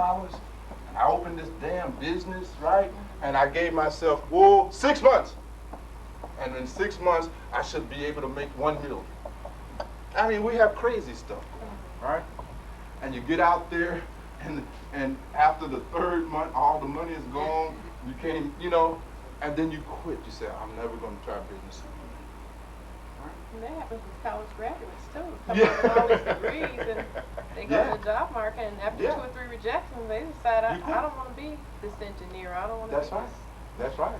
I opened this damn business, right? And I gave myself, 6 months. And in 6 months, I should be able to make $1 million. I mean, we have crazy stuff, right? And you get out there, and after the 3rd month, all the money is gone. You can't even, and then you quit. You say, I'm never going to try business again. And that happens with college graduates too. Come up with all these degrees and they go to the job market and after 2 or 3 rejections they decide I don't want to be this engineer. I don't want to be this. That's right.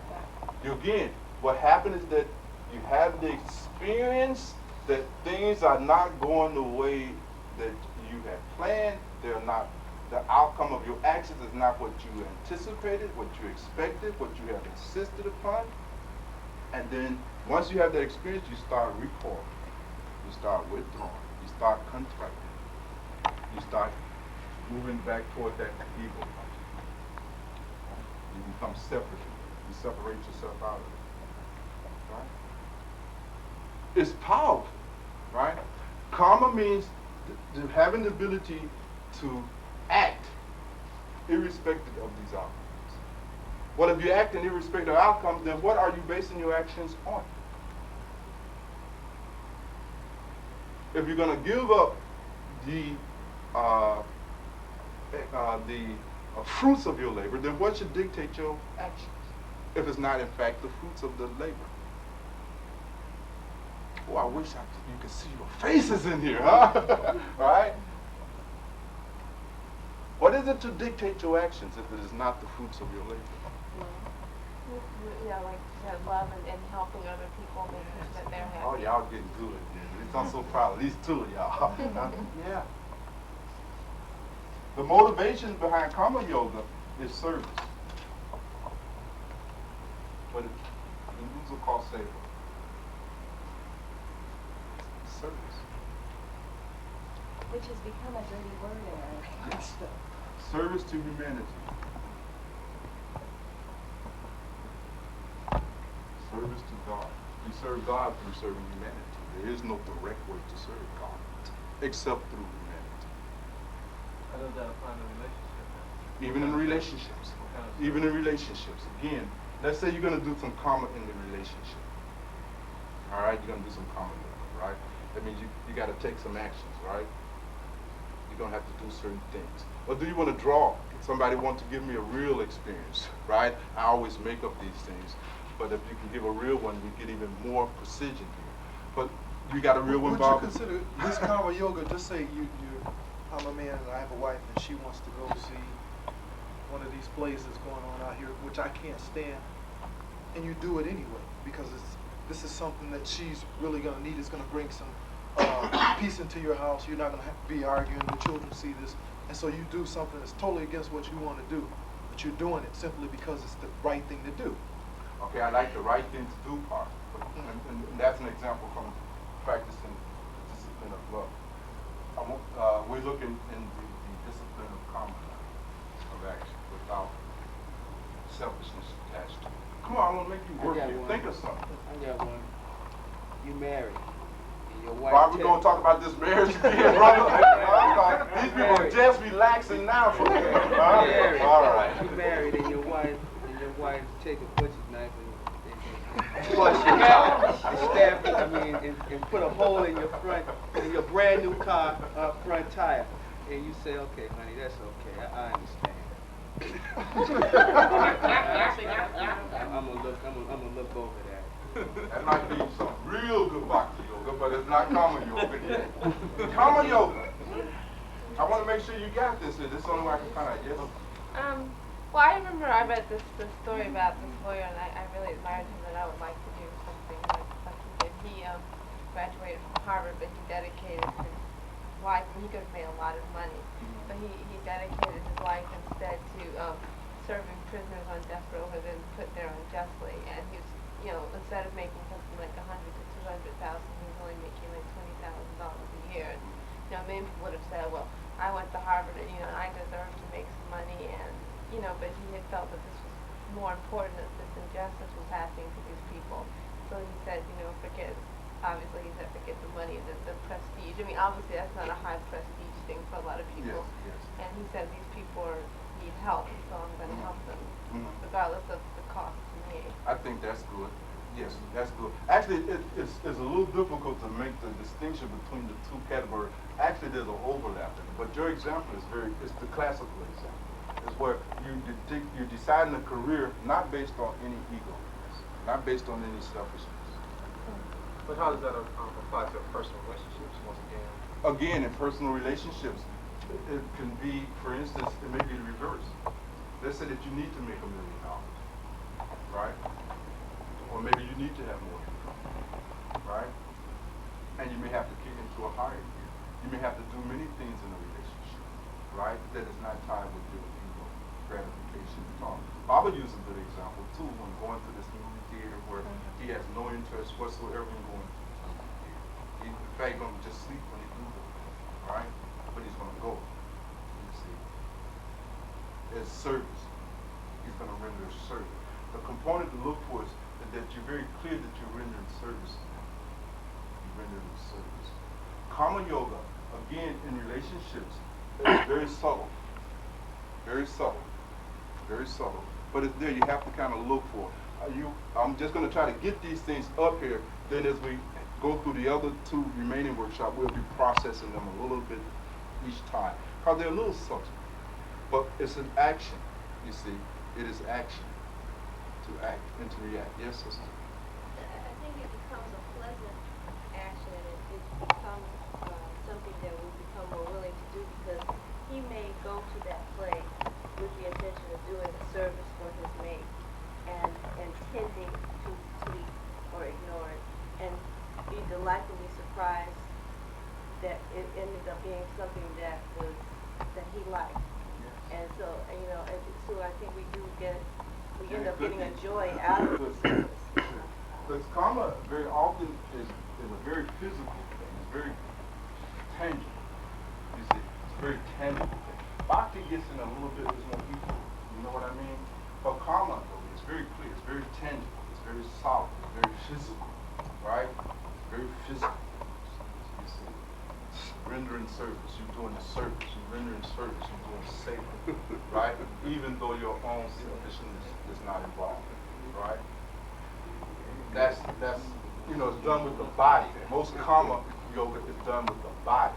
Again, what happened is that you have the experience that things are not going the way that you had planned. They're not, the outcome of your actions is not what you anticipated, what you expected, what you have insisted upon. And then once you have that experience, you start recoiling. You start withdrawing. You start contracting. You start moving back toward that ego. You become separate. You separate yourself out of it. Right? It's powerful, right? Karma means having the ability to act irrespective of these outcomes. Well, if you're acting irrespective of outcomes, then what are you basing your actions on? If you're going to give up the fruits of your labor, then what should dictate your actions? If it's not, in fact, the fruits of the labor. Oh, I wish you could see your faces in here, huh? All right? What is it to dictate your actions if it is not the fruits of your labor? Yeah, like you said, love and helping other people, making sure that they're happy. Oh, y'all getting good. At least I'm so proud of these two of y'all. Yeah. The motivation behind Karma Yoga is service. But in Uzo called savor. Service. Which has become a dirty word in our Yes. Service to humanity. Service to God. We serve God through serving humanity. There is no direct way to serve God except through humanity. How does that apply in a relationship? Even in relationships. Even in relationships. Again, let's say you're going to do some karma in the relationship. All right? You're going to do some karma, right? That means you got to take some actions, right? You're going to have to do certain things. Or do you want to draw? Somebody wants to give me a real experience, right? I always make up these things. But if you can give a real one, we get even more precision here. But you got a real one, Bob? Would you consider this karma yoga, just say I'm a man and I have a wife and she wants to go see one of these plays that's going on out here, which I can't stand, and you do it anyway, because this is something that she's really going to need. It's going to bring some peace into your house. You're not going to have to be arguing. The children see this. And so you do something that's totally against what you want to do, but you're doing it simply because it's the right thing to do. Okay, I like the right thing to do part. And that's an example from practicing the discipline of love. We're looking in the discipline of karma, of action, without selfishness attached to it. Come on, I want to make you work here. Think of something. I got one. You married. And your wife. Why are we going to talk about this marriage again, brother? These people are just relaxing now for me. Married. All right. You married and your wife take a butcher's knife and slice your mouth and stab it, and put a hole in your brand new car front tire. And you say, okay, honey, that's okay. I understand. I'm gonna look over that. That might be some real good bhakti yoga, but it's not karma yoga yet. Karma yoga. I want to make sure you got this here. This is the only way I can find out. Yes? Well, I remember I read this story about this lawyer, and I really admired him, and I would like to do something like he did. He graduated from Harvard, but he dedicated his life, and he could have made a lot of money, but he dedicated his life instead to serving prisoners on death row who had been put there unjustly. And he was, instead of making something like $100,000 to $200,000, he was only making like $20,000 a year. And, many people would have said, well, I went to Harvard, and I deserve to make some money, and but he had felt that this was more important, that this injustice was happening to these people. So he said, forget the money, the prestige. Obviously that's not a high prestige thing for a lot of people. Yes. And he said these people need help, so I'm going to help them, regardless of the cost to me. I think that's good. Yes, that's good. Actually, it's a little difficult to make the distinction between the two categories. Actually, there's an overlap in it. But your example is it's the classical example. It's where you're deciding a career not based on any ego, not based on any selfishness. But how does that apply to personal relationships once again? Again, in personal relationships, it can be, for instance, it may be the reverse. Let's say that you need to make $1 million, right? Or maybe you need to have more income, right? And you may have to kick into a higher gear. You may have to do many things in a relationship, right? That is not tied with your ego gratification at all. Baba used a good example too when going to this movie theater where he has no interest whatsoever in going to the movie theater. In fact, he's going to just sleep when he do go, right? But he's going to go. You see, as service, he's going to render a service. The component to look for is that you're very clear that you're rendering service. You're rendering service. Karma yoga, again, in relationships, is very subtle. very subtle, very subtle. But it's there. You have to kind of look for. I'm just going to try to get these things up here. Then as we go through the other two remaining workshops, we'll be processing them a little bit each time, because they're a little subtle. But it's an action. You see, it is action to act and to react. Yes, sister. I think it becomes a pleasant action, and it becomes something that we become more willing to do, because he may go to that play with the intention of doing a service for his mate and intending to sleep or ignore it, and be delightfully surprised that it ended up being something that he liked. And so, so I think we end up getting a joy out of the service. Because karma very often is a very physical thing. It's very tangible. You see, it's a very tangible thing. Bhakti gets in a little bit more equal. You know what I mean? But karma, though, it's very clear. It's very tangible. It's very solid. It's very physical. Right? It's very physical. You see, rendering service. You're doing the service. You're rendering service. You're doing saving. Right? Even though your own selfishness is not involved. Right? That's it's done with the body. Most karma yoga is done with the body,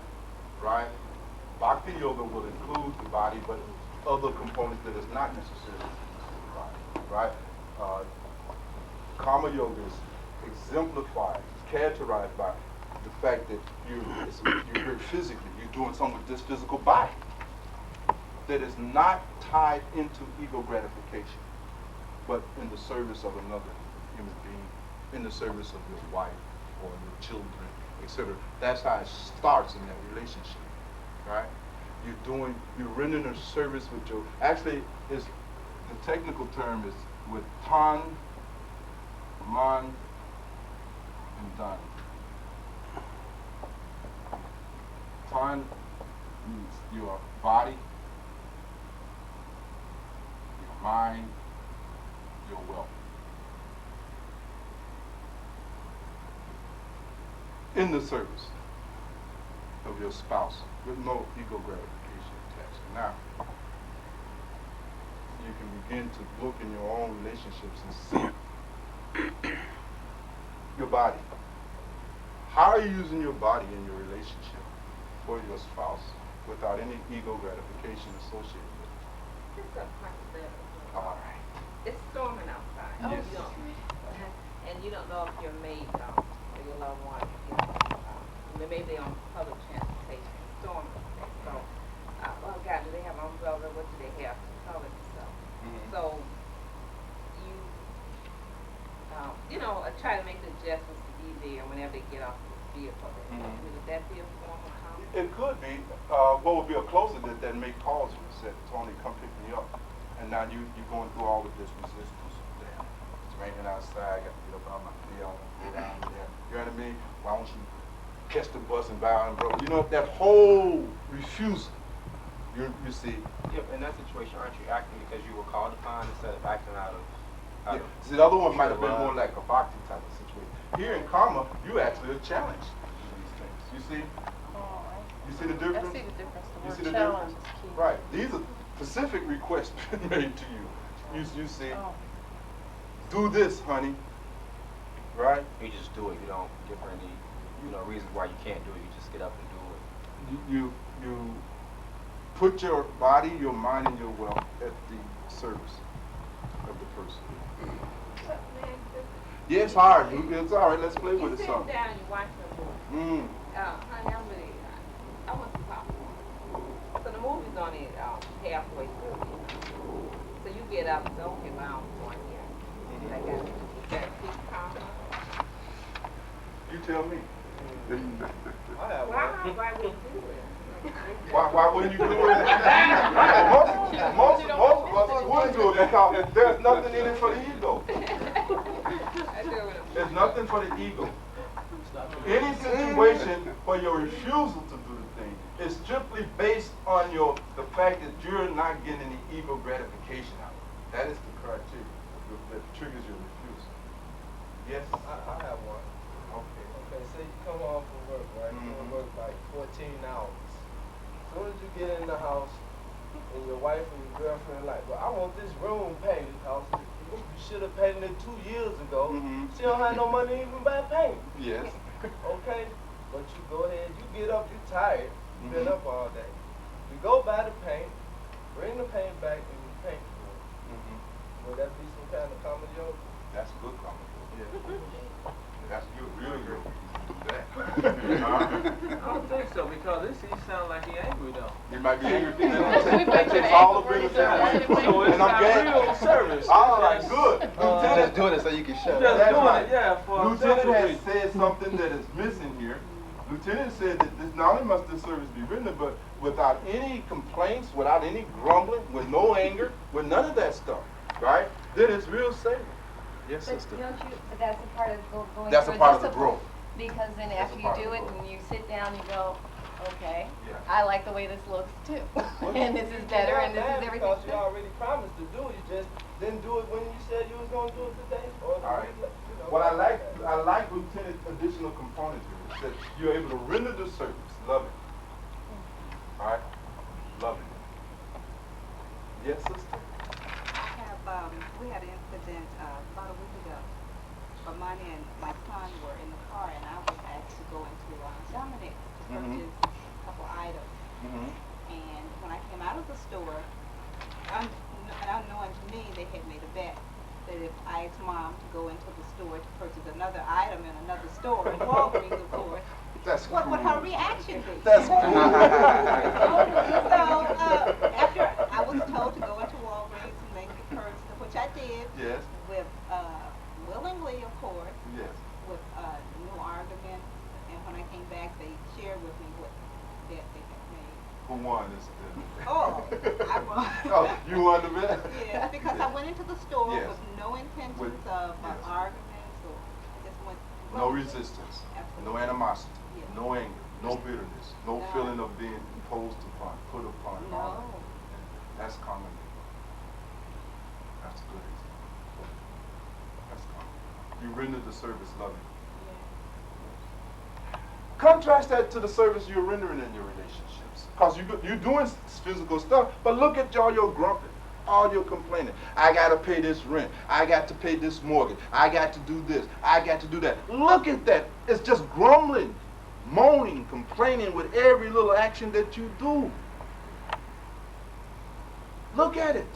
right? Bhakti yoga will include the body, but other components that is not necessarily the body, right? Karma yoga is exemplified, characterized by the fact that you're very physically, you're doing something with this physical body that is not tied into ego gratification, but in the service of another human being, in the service of your wife or your children, etc. That's how it starts in that relationship, right? You're rendering a service with your, actually, the technical term is with tan, man, and dan. Tan means your body, your mind, your wealth. In the service of your spouse with no ego gratification attached. Now, you can begin to look in your own relationships and see your body. How are you using your body in your relationship for your spouse without any ego gratification associated with it? It's a hypothetical. All right. It's storming outside. Yes. And you don't know if your mate or your loved one, maybe they're on public transportation, storming. So, oh God, do they have umbrella? What do they have to cover themselves? So, try to make the adjustments to be there whenever they get off the vehicle. Would that be a form of comedy? It could be. What would be a closer that may cause you to say, Tony, come pick me up. And now you're going through all of this resistance. Damn, it's raining outside, I got to get up out my feet, I want to go down there. You know what I mean? Why don't you catch the bus and buy an umbrella? You know, that whole refusal, you see. Yep, in that situation, aren't you acting because you were called upon instead of acting out of See, the other one might have been more like a bhakti type of situation. Here in karma, you actually are challenged to these things. You see? You see the difference? I see the difference. The You word see the challenge difference? is key. Right. These are specific requests made to you. You see? Oh. Do this, honey. Right? you just do it? You don't give her any, reasons why you can't do it. You just get up and do it. You put your body, your mind, and your wealth at the service of the person. Yeah, it's hard. It's all right. Let's play with it You some. sit down and you watch the movie. Honey, I want some popcorn. So the movie's only halfway through. So you get up and say, okay, well, I'm going here. I got it. That peak karma. You tell me. Why would you do it? Why wouldn't you do it? Most of us wouldn't do it because there's nothing in it for the ego. There's nothing for the ego. Any situation for your refusal to do the thing is strictly based on the fact that you're not getting any ego gratification out of it. That is the criteria that triggers your refusal. Yes? I have one. Okay, say you come home from work, right? You work like 14 hours. As soon as you get in the house, and your wife and your girlfriend like, well, I want this room painted because you should have painted it 2 years ago. She don't have no money to even buy paint. Yes. Okay? But you go ahead, you get up, you tired, you been up all day. You go buy the paint, bring the paint back, and you paint for it. Will that be some kind of common yoke? That's a good comment. That's good, really good. I don't think so, because he sounds like he angry though. You might be angry. That takes all the biggest away from you. And And I'm glad. real service. All right, good. Just doing it so you can shut Just up. That's doing right. it, yeah, for Lieutenant several has reasons. said something that is missing here. Lieutenant said that this, not only must this service be written, but without any complaints, without any grumbling, with no anger, with none of that stuff, right? Then it's real safe. Yes, But sister. don't you, but that's a part of going That's through a part of the discipline. growth. Because then That's after a you part do of it the growth. and you sit down, you go, okay, Yeah. I like the way this looks too. And this is better and this is everything. Because you already promised to do it, you just didn't do it when you said you was going to do it today. Or All right. you know, What I like Lieutenant's additional component here is that you're able to render the service, love it. All right? Love it. Yes, sister? We had an incident about a week ago. But mine and my son were in the car, and I was asked to go into Dominic to purchase a couple items. And when I came out of the store, unknowing to me, they had made a bet that if I asked Mom to go into the store to purchase another item in another store, in Walgreens, of course, That's what would her cool. reaction be? That's cool. So after I was told to go into Walgreens and make the purchase, which I did, Yes. with willingly, of course, Yes. with no argument. And when I came back, they shared with me what bet they had made. Who won this? Oh, I won. Oh, you won the bet? Yeah, because I went into the store Yes. with no intentions With- of yes. arguments or just went. No resistance, no animosity, Yes. no anger, no bitterness, no No. feeling of being imposed upon, put upon. No. That's common. That's good. That's common. You render the service loving. Contrast that to the service you're rendering in your relationships. Because you're doing physical stuff, but look at all your grumping, all your complaining. I got to pay this rent. I got to pay this mortgage. I got to do this. I got to do that. Look at that. It's just grumbling, moaning, complaining with every little action that you do. Look at it.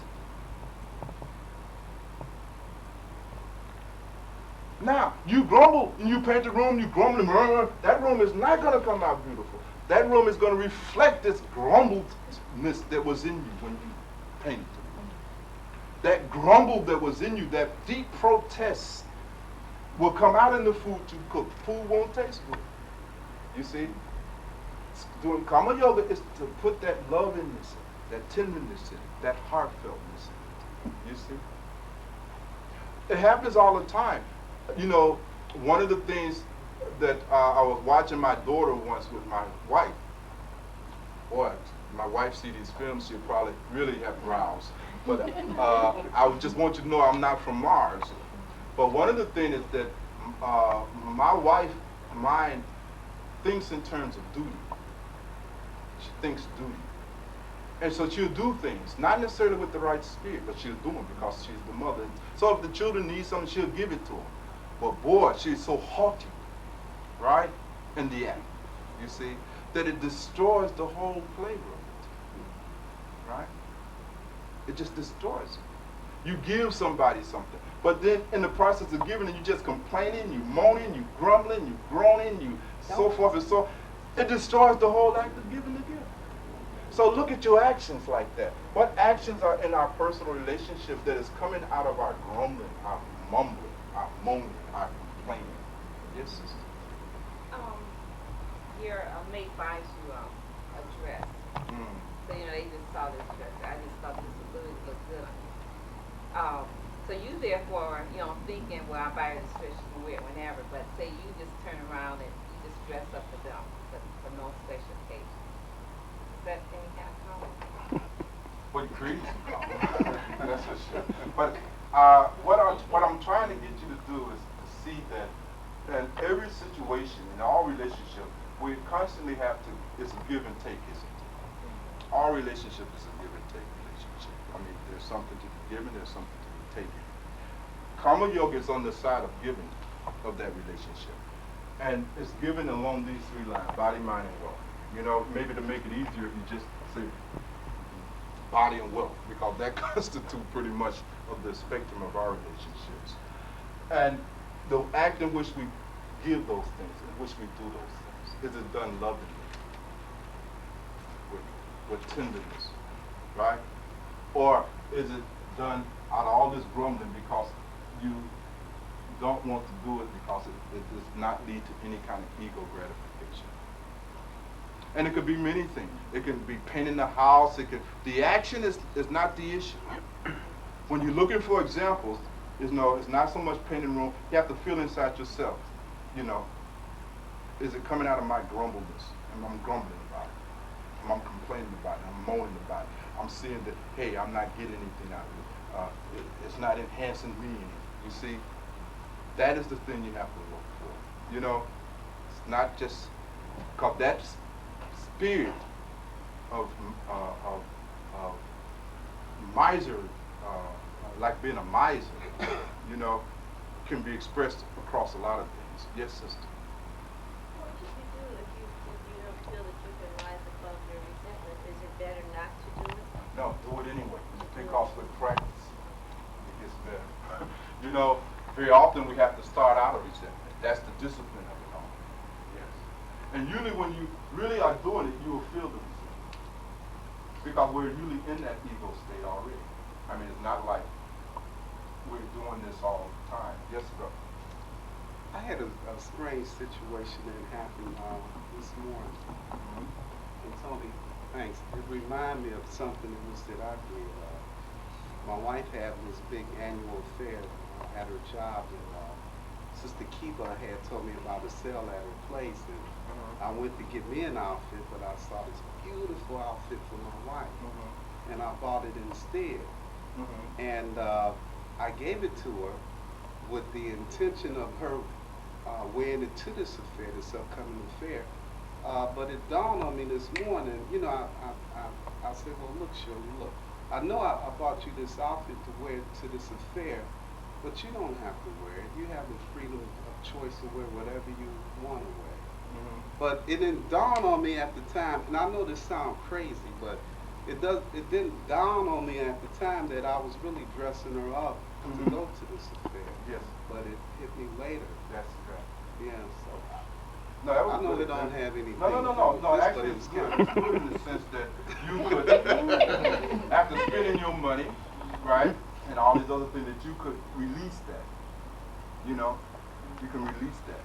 Now, you grumble and you paint the room, you grumbling, that room is not going to come out beautiful. That room is going to reflect this grumbledness that was in you when you painted the room. That grumble that was in you, that deep protest will come out in the food you cook. Food won't taste good. You see? Doing Kama Yoga is to put that love in this, that tenderness in it, that heartfeltness in it. You see? It happens all the time. You know, one of the things that I was watching my daughter once with my wife. Boy, my wife see these films, she'll probably really have growls. But I would just want you to know I'm not from Mars. But one of the things is that my wife, mine, thinks in terms of duty. She thinks duty. And so she'll do things, not necessarily with the right spirit, but she'll do them because she's the mother. So if the children need something, she'll give it to them. But boy, she's so haughty, right, in the act, you see, that it destroys the whole flavor of it, right? It just destroys it. You give somebody something, but then in the process of giving it, you just complaining, you moaning, you grumbling, you groaning, you so forth and so. It destroys the whole act of giving the gift. So look at your actions like that. What actions are in our personal relationship that is coming out of our grumbling, our mumbling, our moaning, our complaining? Yes, sister. Your mate buys you a dress. So, you know, they just saw this dress. I just thought this looked good on you. So you therefore, you know, thinking, well, I'll buy her this dress, she can wear it whenever. But say you just turn around and you just dress up for them for no special occasion. Is that any kind of problem? Well, you create some problems. That's for sure. But what I'm trying to get you to do is to see that in every situation, in all relationships, we constantly have to, it's a give and take, isn't it? all relationship is a give and take relationship. I mean, there's something to be given, there's something to be taken. Karma Yoga is on the side of giving of that relationship. And it's given along these three lines, body, mind, and wealth. You know, maybe to make it easier, you just say body and wealth, because that constitutes pretty much of the spectrum of our relationships. And the act in which we give those things, in which we do those things, is it done lovingly, with tenderness, right? Or is it done out of all this grumbling because you don't want to do it because it does not lead to any kind of ego gratification? And it could be many things. It can be painting the house. The action is not the issue. When you're looking for examples, it's not so much painting room. You have to feel inside yourself, you know, is it coming out of my grumbleness? And I'm grumbling about it. I'm complaining about it. I'm moaning about it. I'm seeing that, hey, I'm not getting anything out of it. It's not enhancing me any. You see, that is the thing you have to look for. You know, it's not just, because that spirit of miser, like being a miser, you know, can be expressed across a lot of things. Yes, sister? What should you do if you don't feel that you can rise above your resentment? Is it better not to do it? No, do it anyway. Because with practice, it gets better. You know, very often we have to start out of resentment. That's the discipline of it all. Yes. And usually when you really are doing it, you will feel the resentment. Because we're usually in that ego state already. I mean, it's not like we're doing this all the time. Yes, bro. I had a strange situation that happened this morning. And Tony, thanks. It reminded me of something that I did. My wife had this big annual fair at her job, and Sister Kiba had told me about a sale at her place, and I went to get me an outfit, but I saw this beautiful outfit for my wife, and I bought it instead. And I gave it to her with the intention of her wearing it to this affair, this upcoming affair. But it dawned on me this morning, you know, I said, well, look, Shirley, look. I know I bought you this outfit to wear to this affair, but you don't have to wear it. You have the freedom of choice to wear whatever you want to wear. But it didn't dawn on me at the time, and I know this sounds crazy, but it didn't dawn on me at the time that I was really dressing her up to go to this affair. Yes. But it hit me later. That's correct. Yeah, so No, that was I know good. we don't have anything. No, actually it's good. It's good in the sense that you could, after spending your money, right, and all these other things, that you could release that. You know, you can release that.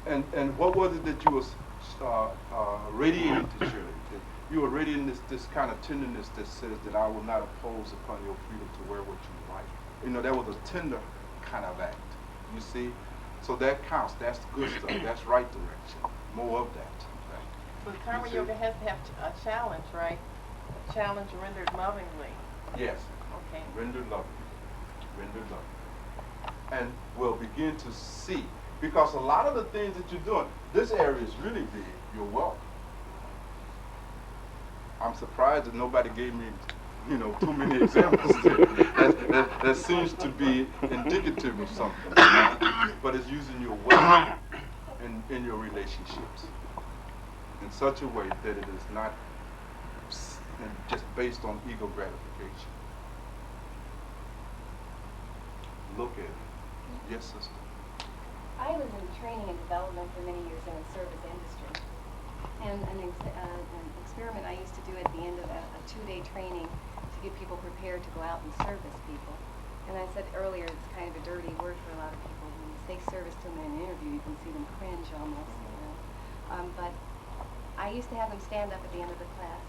And what was it that you was radiating to Shirley? That you were radiating this kind of tenderness that says that I will not oppose upon your freedom to wear what you like. You know, that was a tender kind of act. You see? So that counts. That's good stuff. That's right direction. More of that. Right? But Karma Yoga has to have a challenge, right? A challenge rendered lovingly. Yes. Okay. Render loving. Render loving. And we'll begin to see. Because a lot of the things that you're doing, this area is really big. You're welcome. I'm surprised that nobody gave me, you know, too many examples that seems to be indicative of something. But it's using your wealth in your relationships in such a way that it is not just based on ego gratification. Look at it. Yes, sister. I was in training and development for many years in the service industry. And an experiment I used to do at the end of a 2-day training to get people prepared to go out and service people. And I said earlier, it's kind of a dirty word for a lot of people. When you say service to them in an interview, you can see them cringe almost, you know. But I used to have them stand up at the end of the class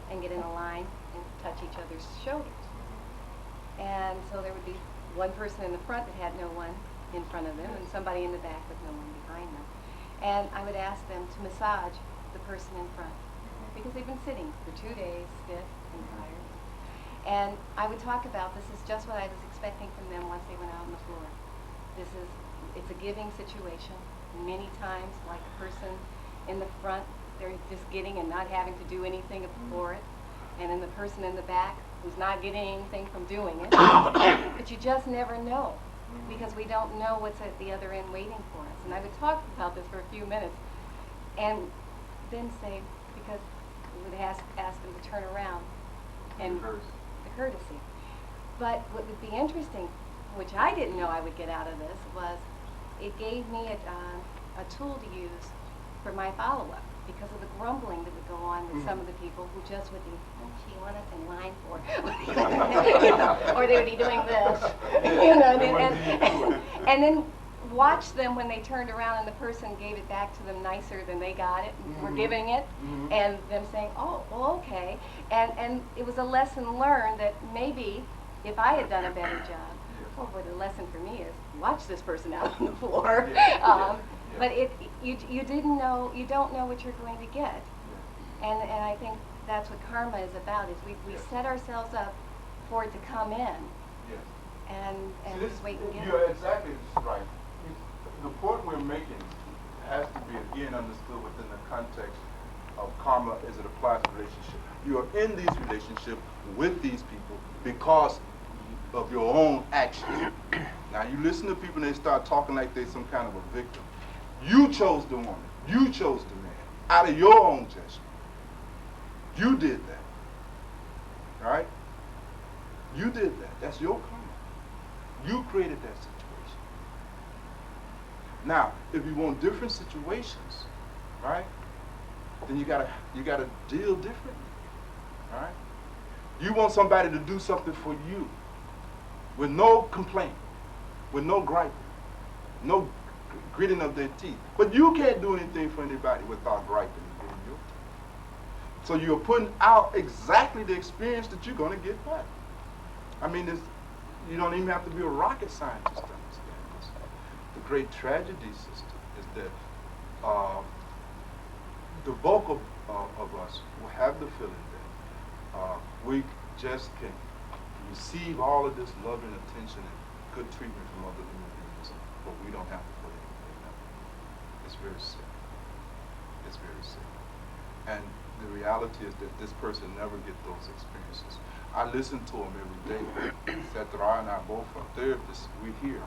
and get in a line and touch each other's shoulders. And so there would be one person in the front that had no one in front of them and somebody in the back with no one behind them. And I would ask them to massage the person in front because they've been sitting for 2 days, stiff and tired. And I would talk about this is just what I was expecting from them once they went out on the floor. It's a giving situation. Many times, like the person in the front they're just getting and not having to do anything for it, and then the person in the back who's not getting anything from doing it. But you just never know, because we don't know what's at the other end waiting for us. And I would talk about this for a few minutes, and then say, because we would ask them to turn around, and the courtesy. But what would be interesting, which I didn't know I would get out of this, was it gave me a tool to use for my follow-up, because of the grumbling that would go on with some of the people who just would be, oh, she want us in line for, you know, or they would be doing this, you know, and then watch them when they turned around and the person gave it back to them nicer than they got it, were giving it, and them saying, oh, well, okay, and it was a lesson learned that maybe if I had done a better job, well, what the lesson for me is, watch this person out on the floor. But you didn't know, you don't know what you're going to get. And I think that's what karma is about, is we set ourselves up for it to come in. Yes. And See, just wait and get you're it. exactly right. The point we're making has to be again understood within the context of karma as it applies to relationship. You are in these relationships with these people because of your own actions. Now you listen to people and they start talking like they're some kind of a victim. You chose the woman. You chose the man out of your own judgment. You did that. Right? You did that. That's your karma. You created that situation. Now, if you want different situations, right, then you gotta deal differently. Right? You want somebody to do something for you with no complaint, with no gripe, no gritting of their teeth. But you can't do anything for anybody without griping and gritting your teeth. So you're putting out exactly the experience that you're going to get back. I mean, you don't even have to be a rocket scientist to understand this. The great tragedy, sister, is that the bulk of us will have the feeling that we just can receive all of this love and attention and good treatment from other human beings, but we don't have to put anything up. It's very sick. It's very sick. And the reality is that this person never gets those experiences. I listen to them every day. Setra and I both are therapists. We hear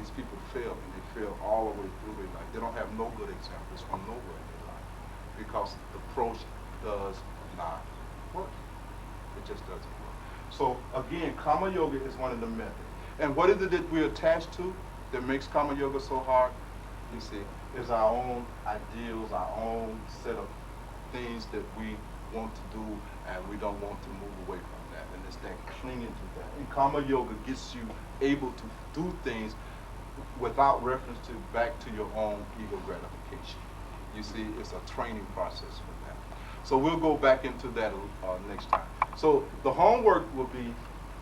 these people fail, and they fail all the way through their life. They don't have no good examples from nowhere in their life because the approach does not work. It just doesn't work. So again, Karma Yoga is one of the methods. And what is it that we're attached to that makes Karma Yoga so hard? You see, is our own ideals, our own set of things that we want to do, and we don't want to move away from that. And it's that clinging to that. And Karma Yoga gets you able to do things without reference to back to your own ego gratification. You see, it's a training process for that. So we'll go back into that next time. So the homework will be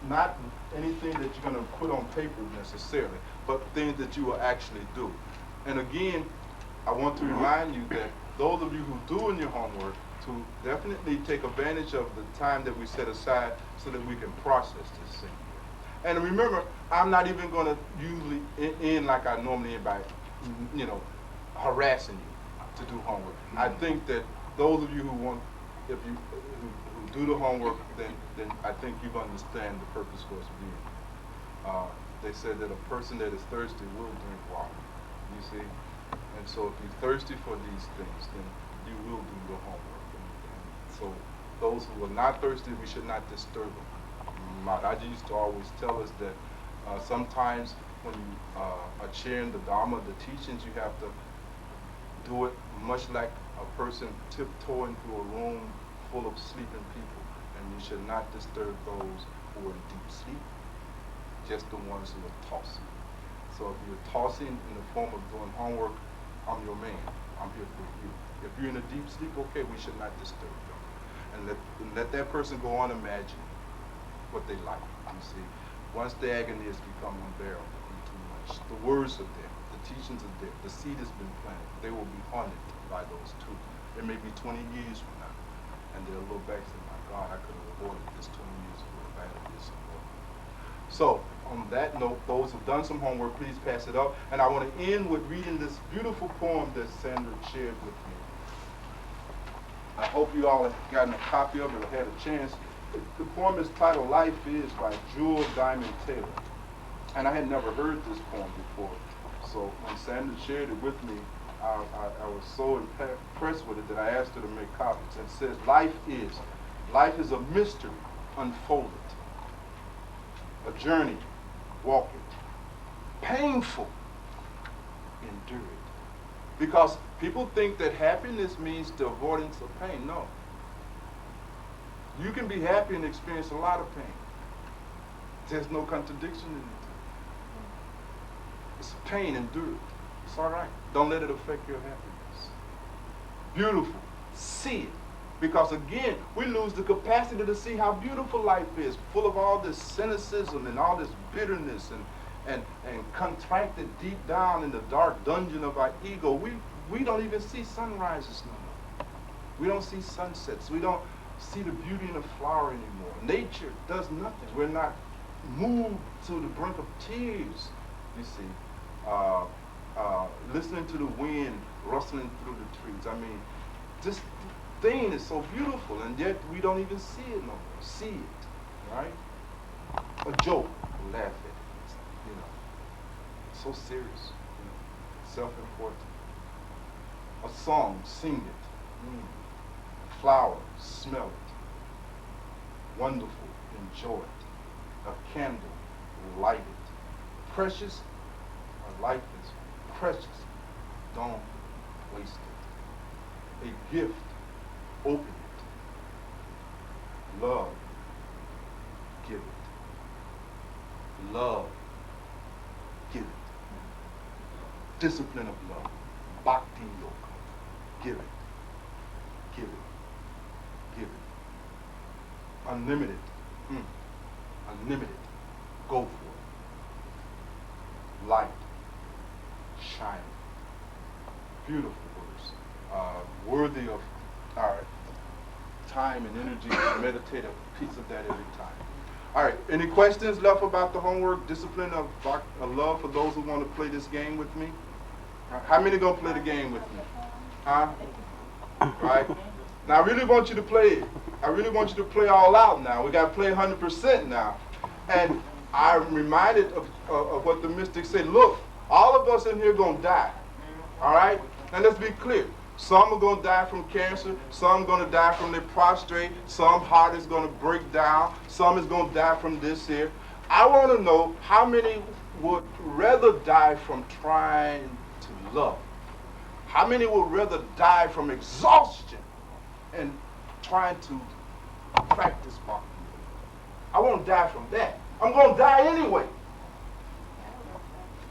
not anything that you're going to put on paper necessarily, but things that you will actually do. And again, I want to remind you that those of you who do in your homework to definitely take advantage of the time that we set aside so that we can process this thing. And remember, I'm not even going to usually end like I normally end by, harassing you to do homework. I think that those of you who want, if you who do the homework, then I think you understand the purpose for us being. They said that a person that is thirsty will drink water. You see, and so if you're thirsty for these things, then you will do your homework. And so those who are not thirsty, we should not disturb them. Maharaji used to always tell us that sometimes when you are sharing the Dharma, the teachings, you have to do it much like a person tiptoeing through a room full of sleeping people, and you should not disturb those who are in deep sleep, just the ones who are tossing. So if you're tossing in the form of doing homework, I'm your man. I'm here for you. If you're in a deep sleep, okay, we should not disturb them. And let that person go on imagining what they like. You see, once the agony has become unbearable and too much, the words are there, the teachings are there, the seed has been planted. They will be haunted by those two. It may be 20 years from now, and they'll look back and say, my God, I could have avoided this 20 years ago if I had this support. So, on that note, those who've done some homework, please pass it up. And I want to end with reading this beautiful poem that Sandra shared with me. I hope you all have gotten a copy of it or had a chance. The poem is titled Life Is by Jewel Diamond Taylor. And I had never heard this poem before. So when Sandra shared it with me, I was so impressed with it that I asked her to make copies. And it says, life is a mystery unfolded, a journey, walk it, painful, endure it. Because people think that happiness means the avoidance of pain. No. You can be happy and experience a lot of pain. There's no contradiction in it. It's pain, endure it. It's all right. Don't let it affect your happiness. Beautiful. See it. Because again, we lose the capacity to see how beautiful life is, full of all this cynicism and all this bitterness and contracted deep down in the dark dungeon of our ego. We don't even see sunrises no more. We don't see sunsets. We don't see the beauty in a flower anymore. Nature does nothing. We're not moved to the brink of tears, you see. Listening to the wind rustling through the trees. I mean, this thing is so beautiful, and yet we don't even see it no more. See it, right? A joke, we laugh at it, you know. So serious, you know, self-important. A song, sing it. A flower, smell it. Wonderful, enjoy it. A candle, light it. Precious, a life is precious. Don't waste it. A gift, open it. Love, give it. Love, give it. Discipline of love. Bhakti yoga. Give it. Give it. Give it. Unlimited. Unlimited. Go for it. Light. Shine. Beautiful words. Worthy of our time and energy to meditate a piece of that every time. All right, any questions left about the homework? Discipline of love for those who want to play this game with me? How many gonna play the game with me? Huh? Right? Now I really want you to play it. I really want you to play all out now. We gotta play 100% now. And I'm reminded of what the mystic said. Look, all of us in here gonna die. All right? Now let's be clear. Some are going to die from cancer. Some going to die from their prostrate. Some heart is going to break down. Some is going to die from this here. I want to know how many would rather die from trying to love. How many would rather die from exhaustion and trying to practice bhakti? I won't die from that. I'm going to die anyway.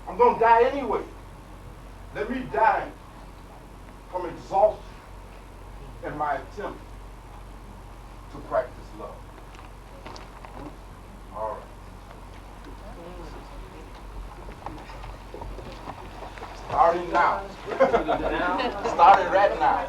I'm going to die anyway. Let me die from exhaustion in my attempt to practice love. All right. Starting now. Starting right now.